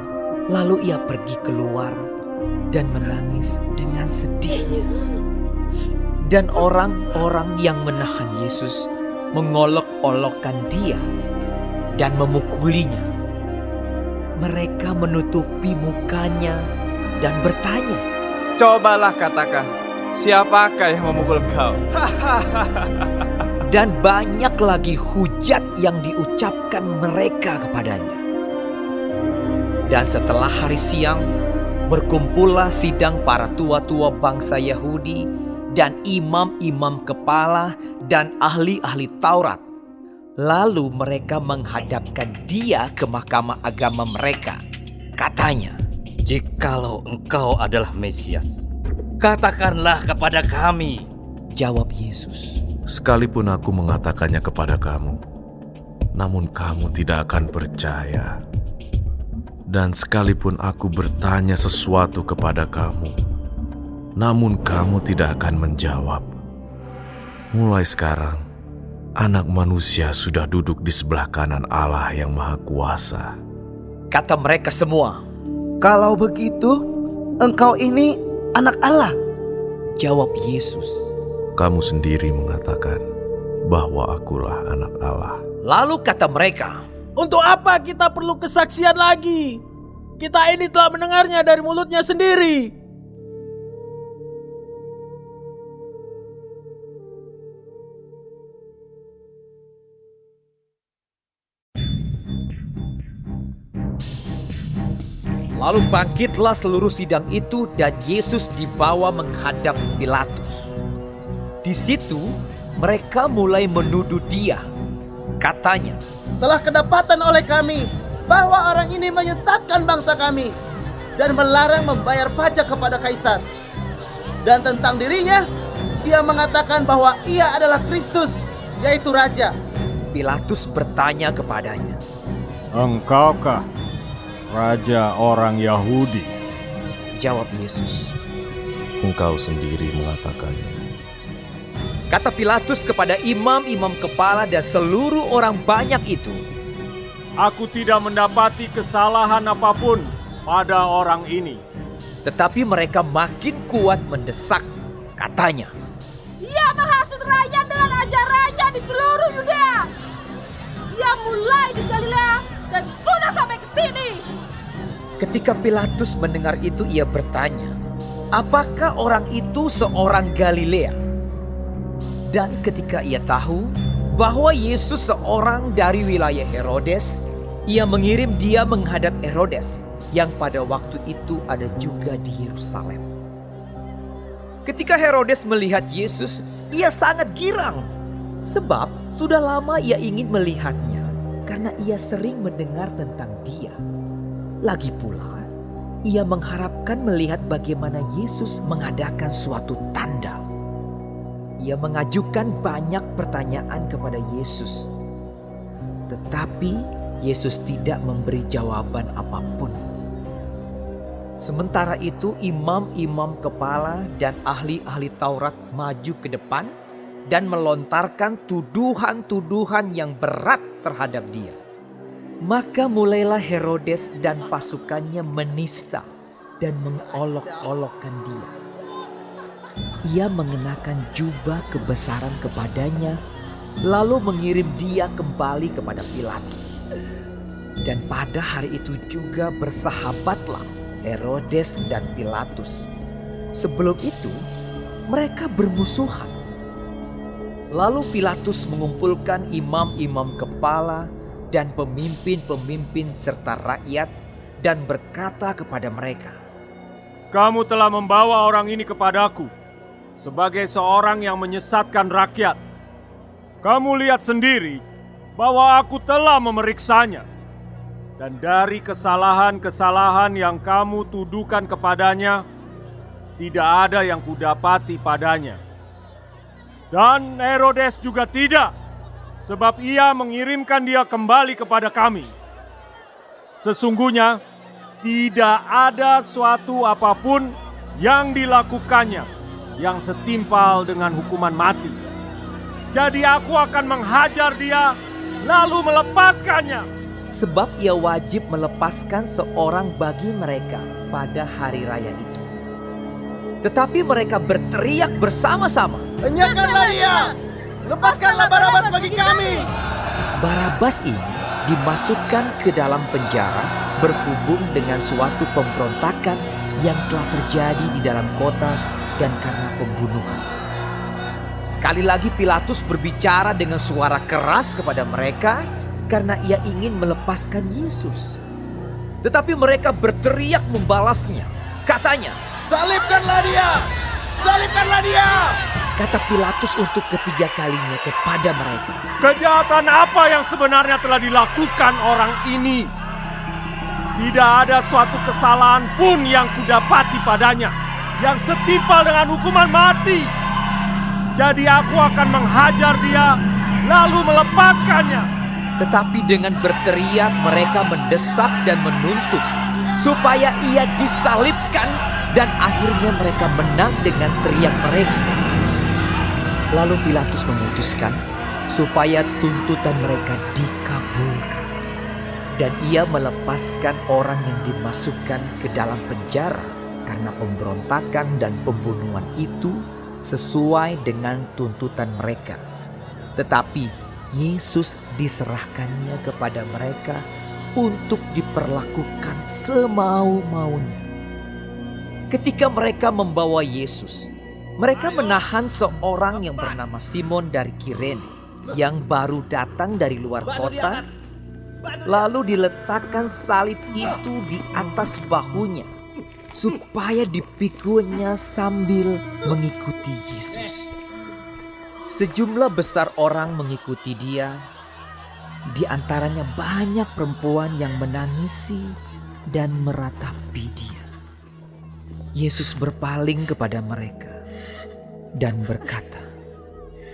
Lalu ia pergi keluar dan menangis dengan sedihnya. Dan orang-orang yang menahan Yesus mengolok-olokkan dia dan memukulinya. Mereka menutupi mukanya dan bertanya, "Cobalah katakan, siapakah yang memukul engkau?" Dan banyak lagi hujat yang diucapkan mereka kepadanya. Dan setelah hari siang, berkumpullah sidang para tua-tua bangsa Yahudi dan imam-imam kepala dan ahli-ahli Taurat. Lalu mereka menghadapkan dia ke mahkamah agama mereka. Katanya, "Jikalau engkau adalah Mesias, katakanlah kepada kami." Jawab Yesus, "Sekalipun aku mengatakannya kepada kamu, namun kamu tidak akan percaya. Dan sekalipun aku bertanya sesuatu kepada kamu, namun kamu tidak akan menjawab. Mulai sekarang, Anak Manusia sudah duduk di sebelah kanan Allah yang Maha Kuasa." Kata mereka semua, "Kalau begitu, engkau ini anak Allah." Jawab Yesus, "Kamu sendiri mengatakan bahwa akulah anak Allah." Lalu kata mereka, Untuk apa kita perlu kesaksian lagi? Kita ini telah mendengarnya dari mulutnya sendiri. Lalu bangkitlah seluruh sidang itu dan Yesus dibawa menghadap Pilatus. Di situ mereka mulai menuduh dia. Katanya, "Telah kedapatan oleh kami bahwa orang ini menyesatkan bangsa kami dan melarang membayar pajak kepada Kaisar. Dan tentang dirinya, ia mengatakan bahwa ia adalah Kristus, yaitu Raja." Pilatus bertanya kepadanya, "Engkaukah Raja orang Yahudi?" Jawab Yesus, "Engkau sendiri mengatakannya." Kata Pilatus kepada imam-imam kepala dan seluruh orang banyak itu, "Aku tidak mendapati kesalahan apapun pada orang ini." Tetapi mereka makin kuat mendesak. Katanya, "Ia menghasut rakyat dengan ajarannya di seluruh Yudea. Ia mulai di Galilea dan sudah sampai ke sini." Ketika Pilatus mendengar itu, ia bertanya, apakah orang itu seorang Galilea? Dan ketika ia tahu bahwa Yesus seorang dari wilayah Herodes, ia mengirim dia menghadap Herodes, yang pada waktu itu ada juga di Yerusalem. Ketika Herodes melihat Yesus, ia sangat girang. Sebab sudah lama ia ingin melihatnya, karena ia sering mendengar tentang dia. Lagi pula, ia mengharapkan melihat bagaimana Yesus mengadakan suatu tanda. Ia mengajukan banyak pertanyaan kepada Yesus. Tetapi Yesus tidak memberi jawaban apapun. Sementara itu imam-imam kepala dan ahli-ahli Taurat maju ke depan dan melontarkan tuduhan-tuduhan yang berat terhadap dia. Maka mulailah Herodes dan pasukannya menista dan mengolok-olokkan dia. Ia mengenakan jubah kebesaran kepadanya, lalu mengirim dia kembali kepada Pilatus. Dan pada hari itu juga bersahabatlah Herodes dan Pilatus. Sebelum itu mereka bermusuhan. Lalu Pilatus mengumpulkan imam-imam kepala dan pemimpin-pemimpin serta rakyat dan berkata kepada mereka, "Kamu telah membawa orang ini kepadaku sebagai seorang yang menyesatkan rakyat. Kamu lihat sendiri bahwa aku telah memeriksanya. Dan dari kesalahan-kesalahan yang kamu tuduhkan kepadanya, tidak ada yang kudapati padanya. Dan Herodes juga tidak, sebab ia mengirimkan dia kembali kepada kami. Sesungguhnya tidak ada suatu apapun yang dilakukannya yang setimpal dengan hukuman mati. Jadi aku akan menghajar dia lalu melepaskannya." Sebab ia wajib melepaskan seorang bagi mereka pada hari raya itu. Tetapi mereka berteriak bersama-sama, "Enyahkanlah dia! Lepaskanlah Barabas bagi kami!" Barabas ini dimasukkan ke dalam penjara berhubung dengan suatu pemberontakan yang telah terjadi di dalam kota dan karena pembunuhan. Sekali lagi Pilatus berbicara dengan suara keras kepada mereka karena ia ingin melepaskan Yesus. Tetapi mereka berteriak membalasnya. Katanya, "Salibkanlah dia! Salibkanlah dia!" Kata Pilatus untuk ketiga kalinya kepada mereka, "Kejahatan apa yang sebenarnya telah dilakukan orang ini? Tidak ada suatu kesalahan pun yang kudapati padanya yang setimpal dengan hukuman mati. Jadi aku akan menghajar dia lalu melepaskannya." Tetapi dengan berteriak mereka mendesak dan menuntut supaya ia disalibkan, dan akhirnya mereka menang dengan teriak mereka. Lalu Pilatus memutuskan supaya tuntutan mereka dikabulkan, dan ia melepaskan orang yang dimasukkan ke dalam penjara karena pemberontakan dan pembunuhan itu sesuai dengan tuntutan mereka. Tetapi Yesus diserahkannya kepada mereka untuk diperlakukan semau-maunya. Ketika mereka membawa Yesus, mereka menahan seorang yang bernama Simon dari Kirene yang baru datang dari luar kota. Lalu diletakkan salib itu di atas bahunya supaya dipikulnya sambil mengikuti Yesus. Sejumlah besar orang mengikuti dia. Di antaranya banyak perempuan yang menangisi dan meratapi dia. Yesus berpaling kepada mereka dan berkata,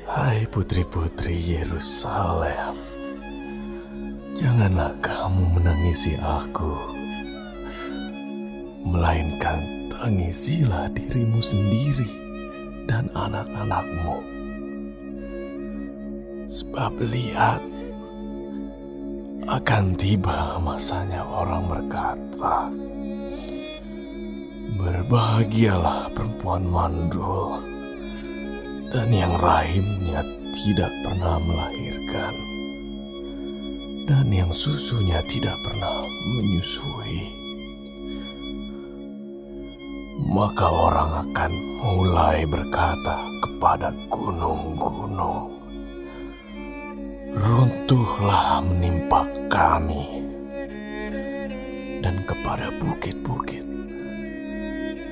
"Hai putri-putri Yerusalem, janganlah kamu menangisi aku, melainkan tangisilah dirimu sendiri dan anak-anakmu. Sebab lihat, akan tiba masanya orang berkata, berbahagialah perempuan mandul dan yang rahimnya tidak pernah melahirkan, dan yang susunya tidak pernah menyusui. Maka orang akan mulai berkata kepada gunung-gunung, runtuhlah menimpa kami, dan kepada bukit-bukit,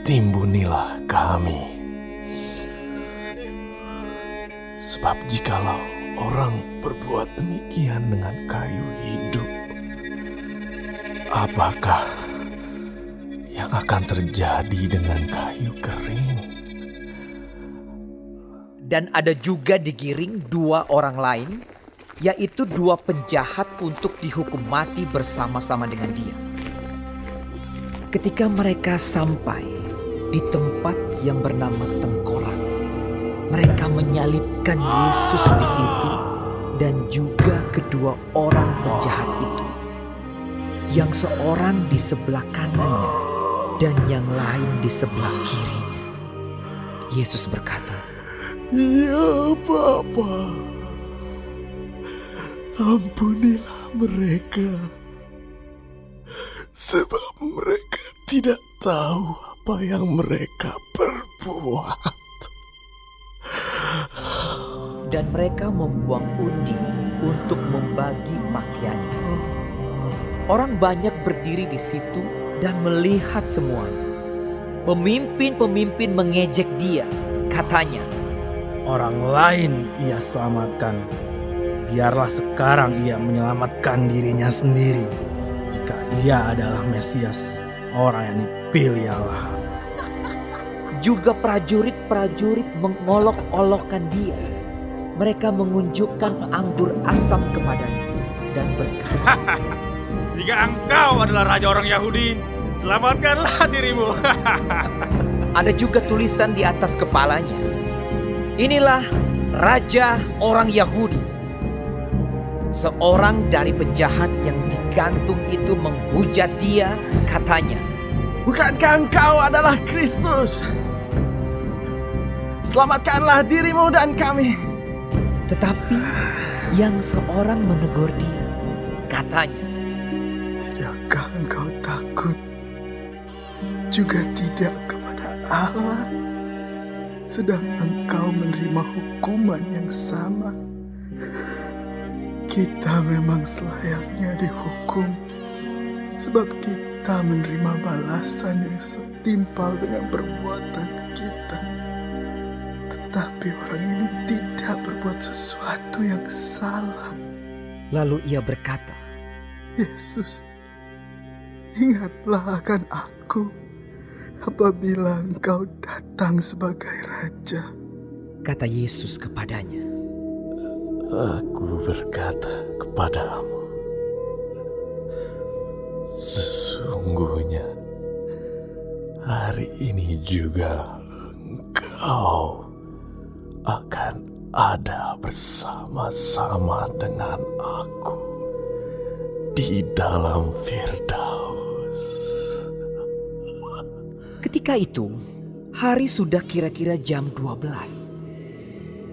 timbunilah kami. Sebab jikalau orang berbuat demikian dengan kayu hidup, apakah yang akan terjadi dengan kayu kering? Dan ada juga digiring 2 orang lain, yaitu 2 penjahat untuk dihukum mati bersama-sama dengan dia. Ketika mereka sampai di tempat yang bernama Tengkorak, mereka menyalibkan Yesus di situ dan juga kedua orang penjahat itu. Yang seorang di sebelah kanannya dan yang lain di sebelah kirinya. Yesus berkata, "Ya Bapa, ampunilah mereka, sebab mereka tidak tahu apa yang mereka perbuat." Dan mereka membuang undi untuk membagi pakaiannya. Orang banyak berdiri di situ dan melihat semuanya. Pemimpin-pemimpin mengejek dia, katanya, Orang lain ia selamatkan. Biarlah sekarang ia menyelamatkan dirinya sendiri. Jika ia adalah Mesias, orang yang dipilih Allah. Juga prajurit-prajurit mengolok-olokkan dia. Mereka mengunjukkan anggur asam kepadanya dan berkata, "Jika engkau adalah raja orang Yahudi, selamatkanlah dirimu." Ada juga tulisan di atas kepalanya, "Inilah raja orang Yahudi." Seorang dari penjahat yang digantung itu menghujat dia, katanya, "Bukankah engkau adalah Kristus? Selamatkanlah dirimu dan kami." Tetapi yang seorang menegur dia, katanya, "Tidakkah engkau takut juga tidak kepada Allah, sedang engkau menerima hukuman yang sama? Kita memang selayaknya dihukum, sebab kita menerima balasan yang setimpal dengan perbuatan kita. Tetapi orang ini tidak berbuat sesuatu yang salah." Lalu ia berkata, "Yesus, ingatlah akan aku apabila engkau datang sebagai Raja." Kata Yesus kepadanya, "Aku berkata kepadamu, sesungguhnya hari ini juga engkau akan ada bersama-sama dengan aku di dalam Firdaus." Ketika itu, hari sudah kira-kira jam 12.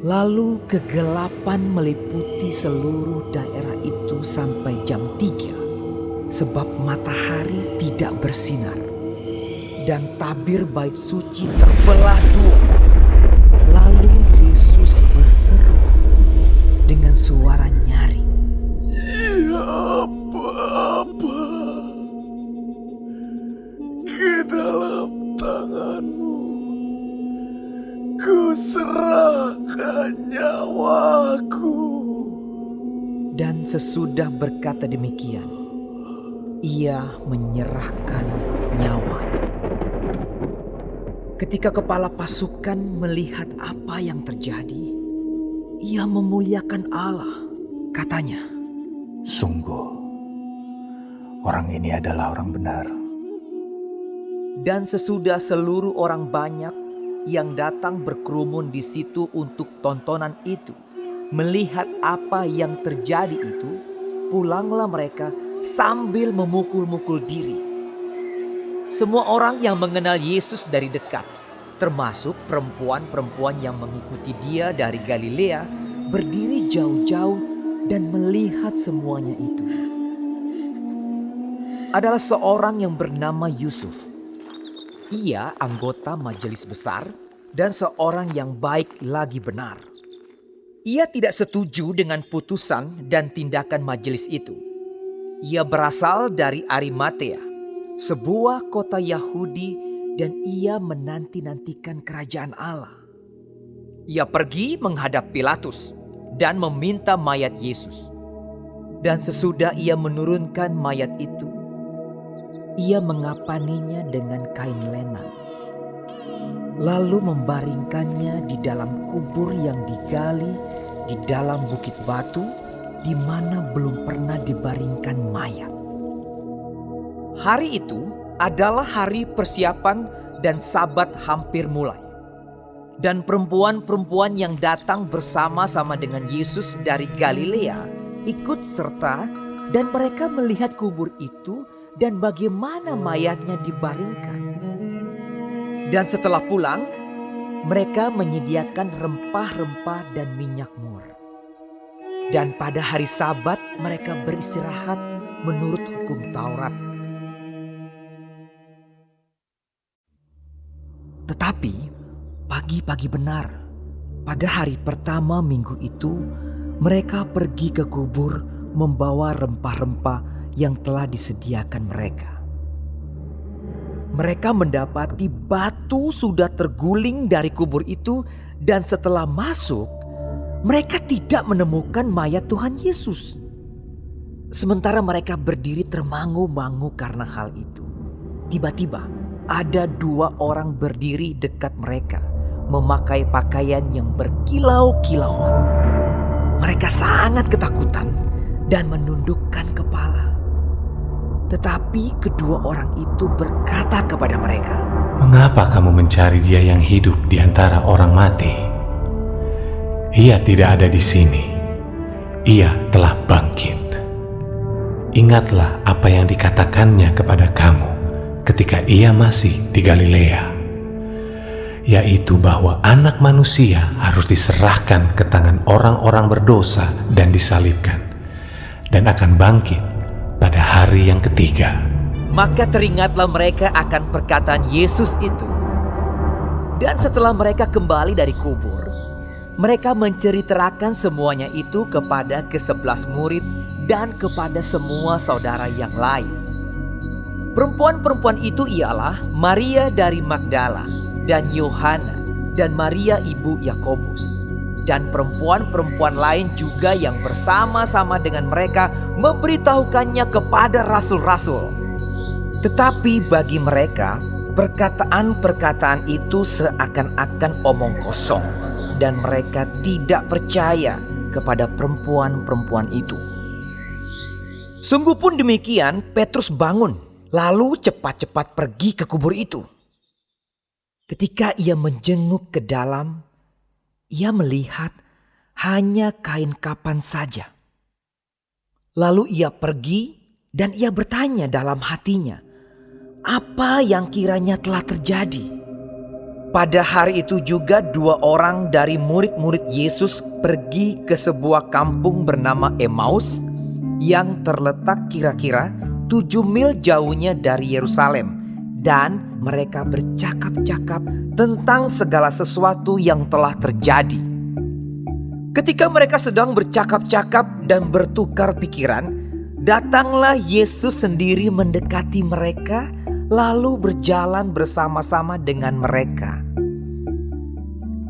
Lalu kegelapan meliputi seluruh daerah itu sampai jam 3, sebab matahari tidak bersinar. Dan tabir bait suci terbelah 2. Lalu Yesus berseru dengan suara nyaring, "Ya Bapa, ke dalam tanganmu ku serahkan nyawaku." Dan sesudah berkata demikian, ia menyerahkan nyawanya. Ketika kepala pasukan melihat apa yang terjadi, ia memuliakan Allah. Katanya, "Sungguh, orang ini adalah orang benar." Dan sesudah seluruh orang banyak yang datang berkerumun di situ untuk tontonan itu, melihat apa yang terjadi itu, pulanglah mereka sambil memukul-mukul diri. Semua orang yang mengenal Yesus dari dekat, termasuk perempuan-perempuan yang mengikuti dia dari Galilea, berdiri jauh-jauh dan melihat semuanya itu. Adalah seorang yang bernama Yusuf. Ia anggota majelis besar dan seorang yang baik lagi benar. Ia tidak setuju dengan putusan dan tindakan majelis itu. Ia berasal dari Arimatea, sebuah kota Yahudi, dan ia menanti-nantikan kerajaan Allah. Ia pergi menghadap Pilatus dan meminta mayat Yesus. Dan sesudah ia menurunkan mayat itu, ia mengapaninya dengan kain lenan. lalu membaringkannya di dalam kubur yang digali di dalam bukit batu di mana belum pernah dibaringkan mayat. Hari itu adalah hari persiapan dan Sabat hampir mulai. Dan perempuan-perempuan yang datang bersama-sama dengan Yesus dari Galilea ikut serta, dan mereka melihat kubur itu dan bagaimana mayatnya dibaringkan. Dan setelah pulang, mereka menyediakan rempah-rempah dan minyak mur. Dan pada hari Sabat mereka beristirahat menurut hukum Taurat. Tetapi pagi-pagi benar, pada hari pertama minggu itu, mereka pergi ke kubur membawa rempah-rempah yang telah disediakan mereka. Mereka mendapati batu sudah terguling dari kubur itu, dan setelah masuk, mereka tidak menemukan mayat Tuhan Yesus. Sementara mereka berdiri termangu-mangu karena hal itu, tiba-tiba ada 2 orang berdiri dekat mereka, memakai pakaian yang berkilau-kilauan. Mereka sangat ketakutan dan menundukkan kepala. Tetapi kedua orang itu berkata kepada mereka, "Mengapa kamu mencari Dia yang hidup di antara orang mati? Ia tidak ada di sini. Ia telah bangkit. Ingatlah apa yang dikatakannya kepada kamu ketika Ia masih di Galilea, yaitu bahwa Anak Manusia harus diserahkan ke tangan orang-orang berdosa dan disalibkan, dan akan bangkit pada hari yang ketiga." Maka teringatlah mereka akan perkataan Yesus itu. Dan setelah mereka kembali dari kubur, mereka menceritakan semuanya itu kepada ke-11 murid dan kepada semua saudara yang lain. Perempuan-perempuan itu ialah Maria dari Magdala dan Yohana dan Maria ibu Yakobus. Dan perempuan-perempuan lain juga yang bersama-sama dengan mereka memberitahukannya kepada rasul-rasul. Tetapi bagi mereka, perkataan-perkataan itu seakan-akan omong kosong, dan mereka tidak percaya kepada perempuan-perempuan itu. Sungguh pun demikian, Petrus bangun, lalu cepat-cepat pergi ke kubur itu. Ketika ia menjenguk ke dalam, ia melihat hanya kain kapan saja. Lalu ia pergi dan ia bertanya dalam hatinya, apa yang kiranya telah terjadi? Pada hari itu juga 2 orang dari murid-murid Yesus pergi ke sebuah kampung bernama Emmaus yang terletak kira-kira 7 mil jauhnya dari Yerusalem, dan mereka bercakap-cakap tentang segala sesuatu yang telah terjadi. Ketika mereka sedang bercakap-cakap dan bertukar pikiran, datanglah Yesus sendiri mendekati mereka, lalu berjalan bersama-sama dengan mereka.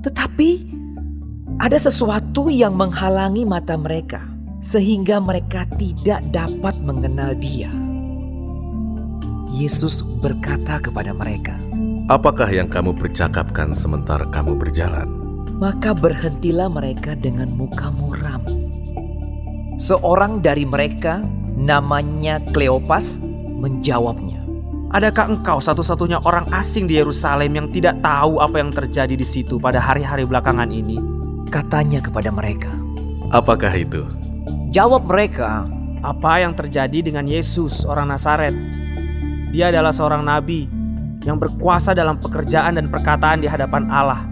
Tetapi ada sesuatu yang menghalangi mata mereka, sehingga mereka tidak dapat mengenal Dia. Yesus berkata kepada mereka, "Apakah yang kamu percakapkan sementara kamu berjalan?" Maka berhentilah mereka dengan muka muram. Seorang dari mereka, namanya Kleopas, menjawabnya, "Adakah engkau satu-satunya orang asing di Yerusalem yang tidak tahu apa yang terjadi di situ pada hari-hari belakangan ini?" Katanya kepada mereka. "Apakah itu?" Jawab mereka, "Apa yang terjadi dengan Yesus orang Nazaret? Dia adalah seorang nabi yang berkuasa dalam pekerjaan dan perkataan di hadapan Allah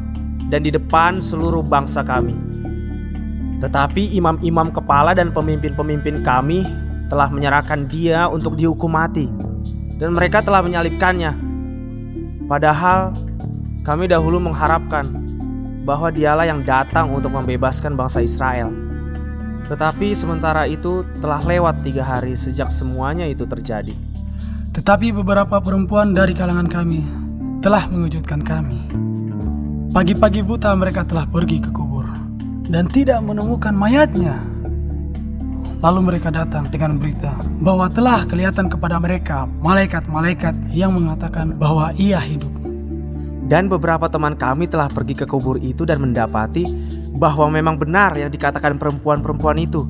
dan di depan seluruh bangsa kami. Tetapi imam-imam kepala dan pemimpin-pemimpin kami telah menyerahkan Dia untuk dihukum mati, dan mereka telah menyalibkannya. Padahal kami dahulu mengharapkan bahwa Dialah yang datang untuk membebaskan bangsa Israel. Tetapi sementara itu telah lewat 3 hari sejak semuanya itu terjadi. Tetapi beberapa perempuan dari kalangan kami telah mengejutkan kami. Pagi-pagi buta mereka telah pergi ke kubur dan tidak menemukan mayatnya. Lalu mereka datang dengan berita bahwa telah kelihatan kepada mereka malaikat-malaikat yang mengatakan bahwa Ia hidup. Dan beberapa teman kami telah pergi ke kubur itu dan mendapati bahwa memang benar yang dikatakan perempuan-perempuan itu,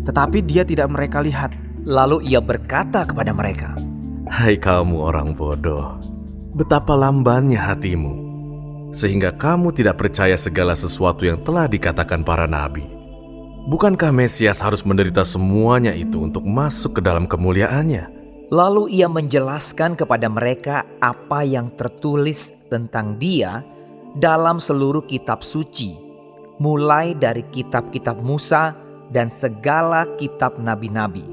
tetapi dia tidak mereka lihat. Lalu ia berkata kepada mereka, Hai kamu orang bodoh, betapa lambannya hatimu, sehingga kamu tidak percaya segala sesuatu yang telah dikatakan para nabi. Bukankah Mesias harus menderita semuanya itu untuk masuk ke dalam kemuliaannya? Lalu ia menjelaskan kepada mereka apa yang tertulis tentang dia dalam seluruh kitab suci, mulai dari kitab-kitab Musa dan segala kitab nabi-nabi.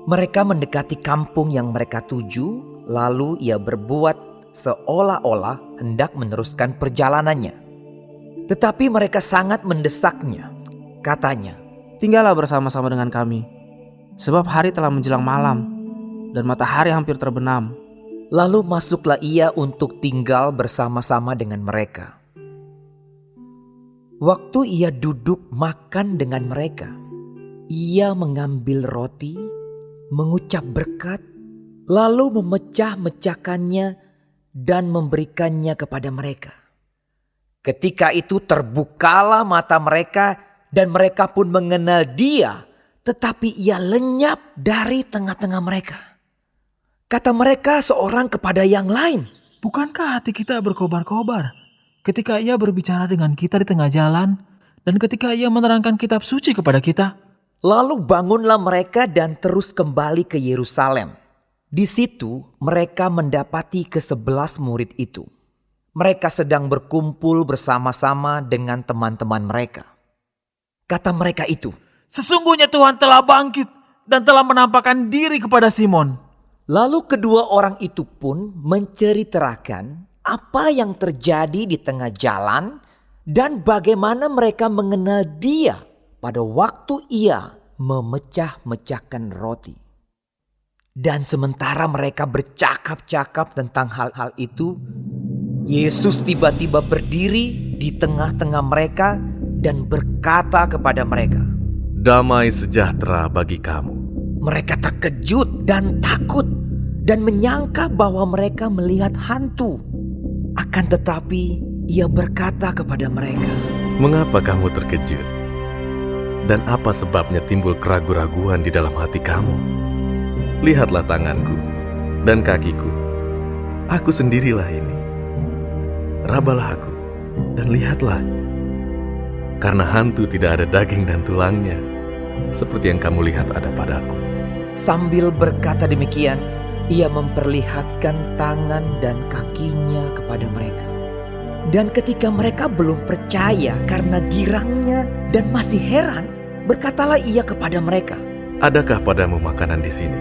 Mereka mendekati kampung yang mereka tuju, lalu ia berbuat seolah-olah hendak meneruskan perjalanannya. Tetapi mereka sangat mendesaknya. Katanya, Tinggallah bersama-sama dengan kami, sebab hari telah menjelang malam dan matahari hampir terbenam. Lalu masuklah ia untuk tinggal bersama-sama dengan mereka. Waktu ia duduk makan dengan mereka, ia mengambil roti, mengucap berkat, lalu memecah-mecahkannya dan memberikannya kepada mereka. Ketika itu terbukalah mata mereka dan mereka pun mengenal dia, tetapi ia lenyap dari tengah-tengah mereka. Kata mereka seorang kepada yang lain, Bukankah hati kita berkobar-kobar ketika ia berbicara dengan kita di tengah jalan dan ketika ia menerangkan kitab suci kepada kita? Lalu bangunlah mereka dan terus kembali ke Yerusalem. Di situ mereka mendapati ke-11 murid itu. Mereka sedang berkumpul bersama-sama dengan teman-teman mereka. Kata mereka itu, Sesungguhnya Tuhan telah bangkit dan telah menampakkan diri kepada Simon. Lalu kedua orang itu pun menceritakan apa yang terjadi di tengah jalan dan bagaimana mereka mengenal dia pada waktu ia memecah-mecahkan roti. Dan sementara mereka bercakap-cakap tentang hal-hal itu, Yesus tiba-tiba berdiri di tengah-tengah mereka dan berkata kepada mereka, Damai sejahtera bagi kamu. Mereka terkejut dan takut dan menyangka bahwa mereka melihat hantu. Akan tetapi ia berkata kepada mereka, Mengapa kamu terkejut? Dan apa sebabnya timbul keraguan-raguan di dalam hati kamu? Lihatlah tanganku dan kakiku. Aku sendirilah ini. Rabalah aku dan lihatlah. Karena hantu tidak ada daging dan tulangnya, seperti yang kamu lihat ada padaku. Sambil berkata demikian, ia memperlihatkan tangan dan kakinya kepada mereka. Dan ketika mereka belum percaya karena girangnya dan masih heran, berkatalah ia kepada mereka, Adakah padamu makanan di sini?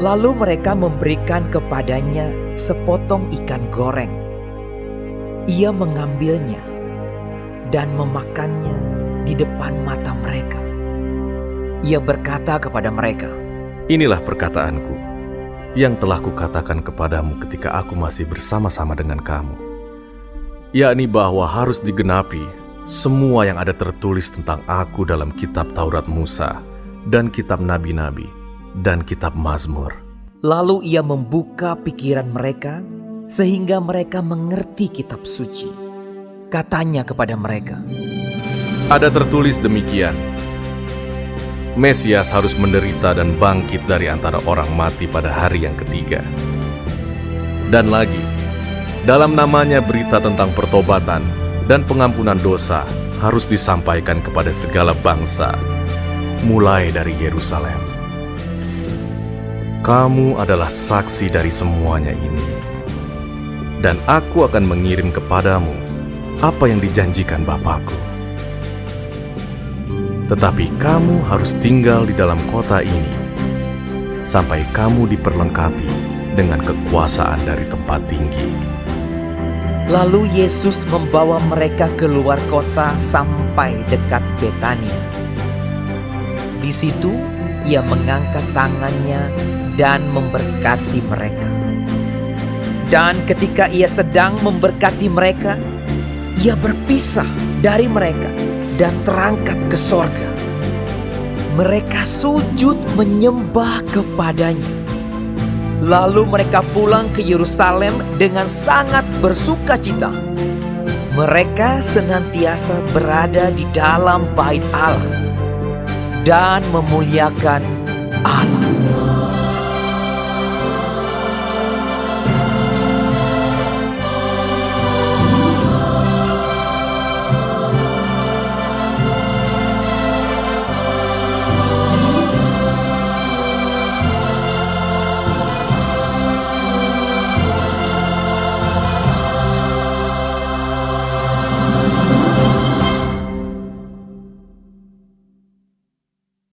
Lalu mereka memberikan kepadanya sepotong ikan goreng. Ia mengambilnya dan memakannya di depan mata mereka. Ia berkata kepada mereka, Inilah perkataanku yang telah kukatakan kepadamu ketika aku masih bersama-sama dengan kamu, yakni bahwa harus digenapi semua yang ada tertulis tentang aku dalam kitab Taurat Musa dan kitab nabi-nabi dan kitab Mazmur. Lalu ia membuka pikiran mereka sehingga mereka mengerti kitab suci. Katanya kepada mereka, Ada tertulis demikian, Mesias harus menderita dan bangkit dari antara orang mati pada hari yang ketiga. Dan lagi, dalam namanya berita tentang pertobatan dan pengampunan dosa harus disampaikan kepada segala bangsa, mulai dari Yerusalem. Kamu adalah saksi dari semuanya ini. Dan aku akan mengirim kepadamu apa yang dijanjikan Bapakku. Tetapi kamu harus tinggal di dalam kota ini sampai kamu diperlengkapi dengan kekuasaan dari tempat tinggi. Lalu Yesus membawa mereka keluar kota sampai dekat Betania. Di situ ia mengangkat tangannya dan memberkati mereka. Dan ketika ia sedang memberkati mereka, ia berpisah dari mereka dan terangkat ke sorga. Mereka sujud menyembah kepadanya. Lalu mereka pulang ke Yerusalem dengan sangat bersukacita. Mereka senantiasa berada di dalam bait Allah dan memuliakan Allah.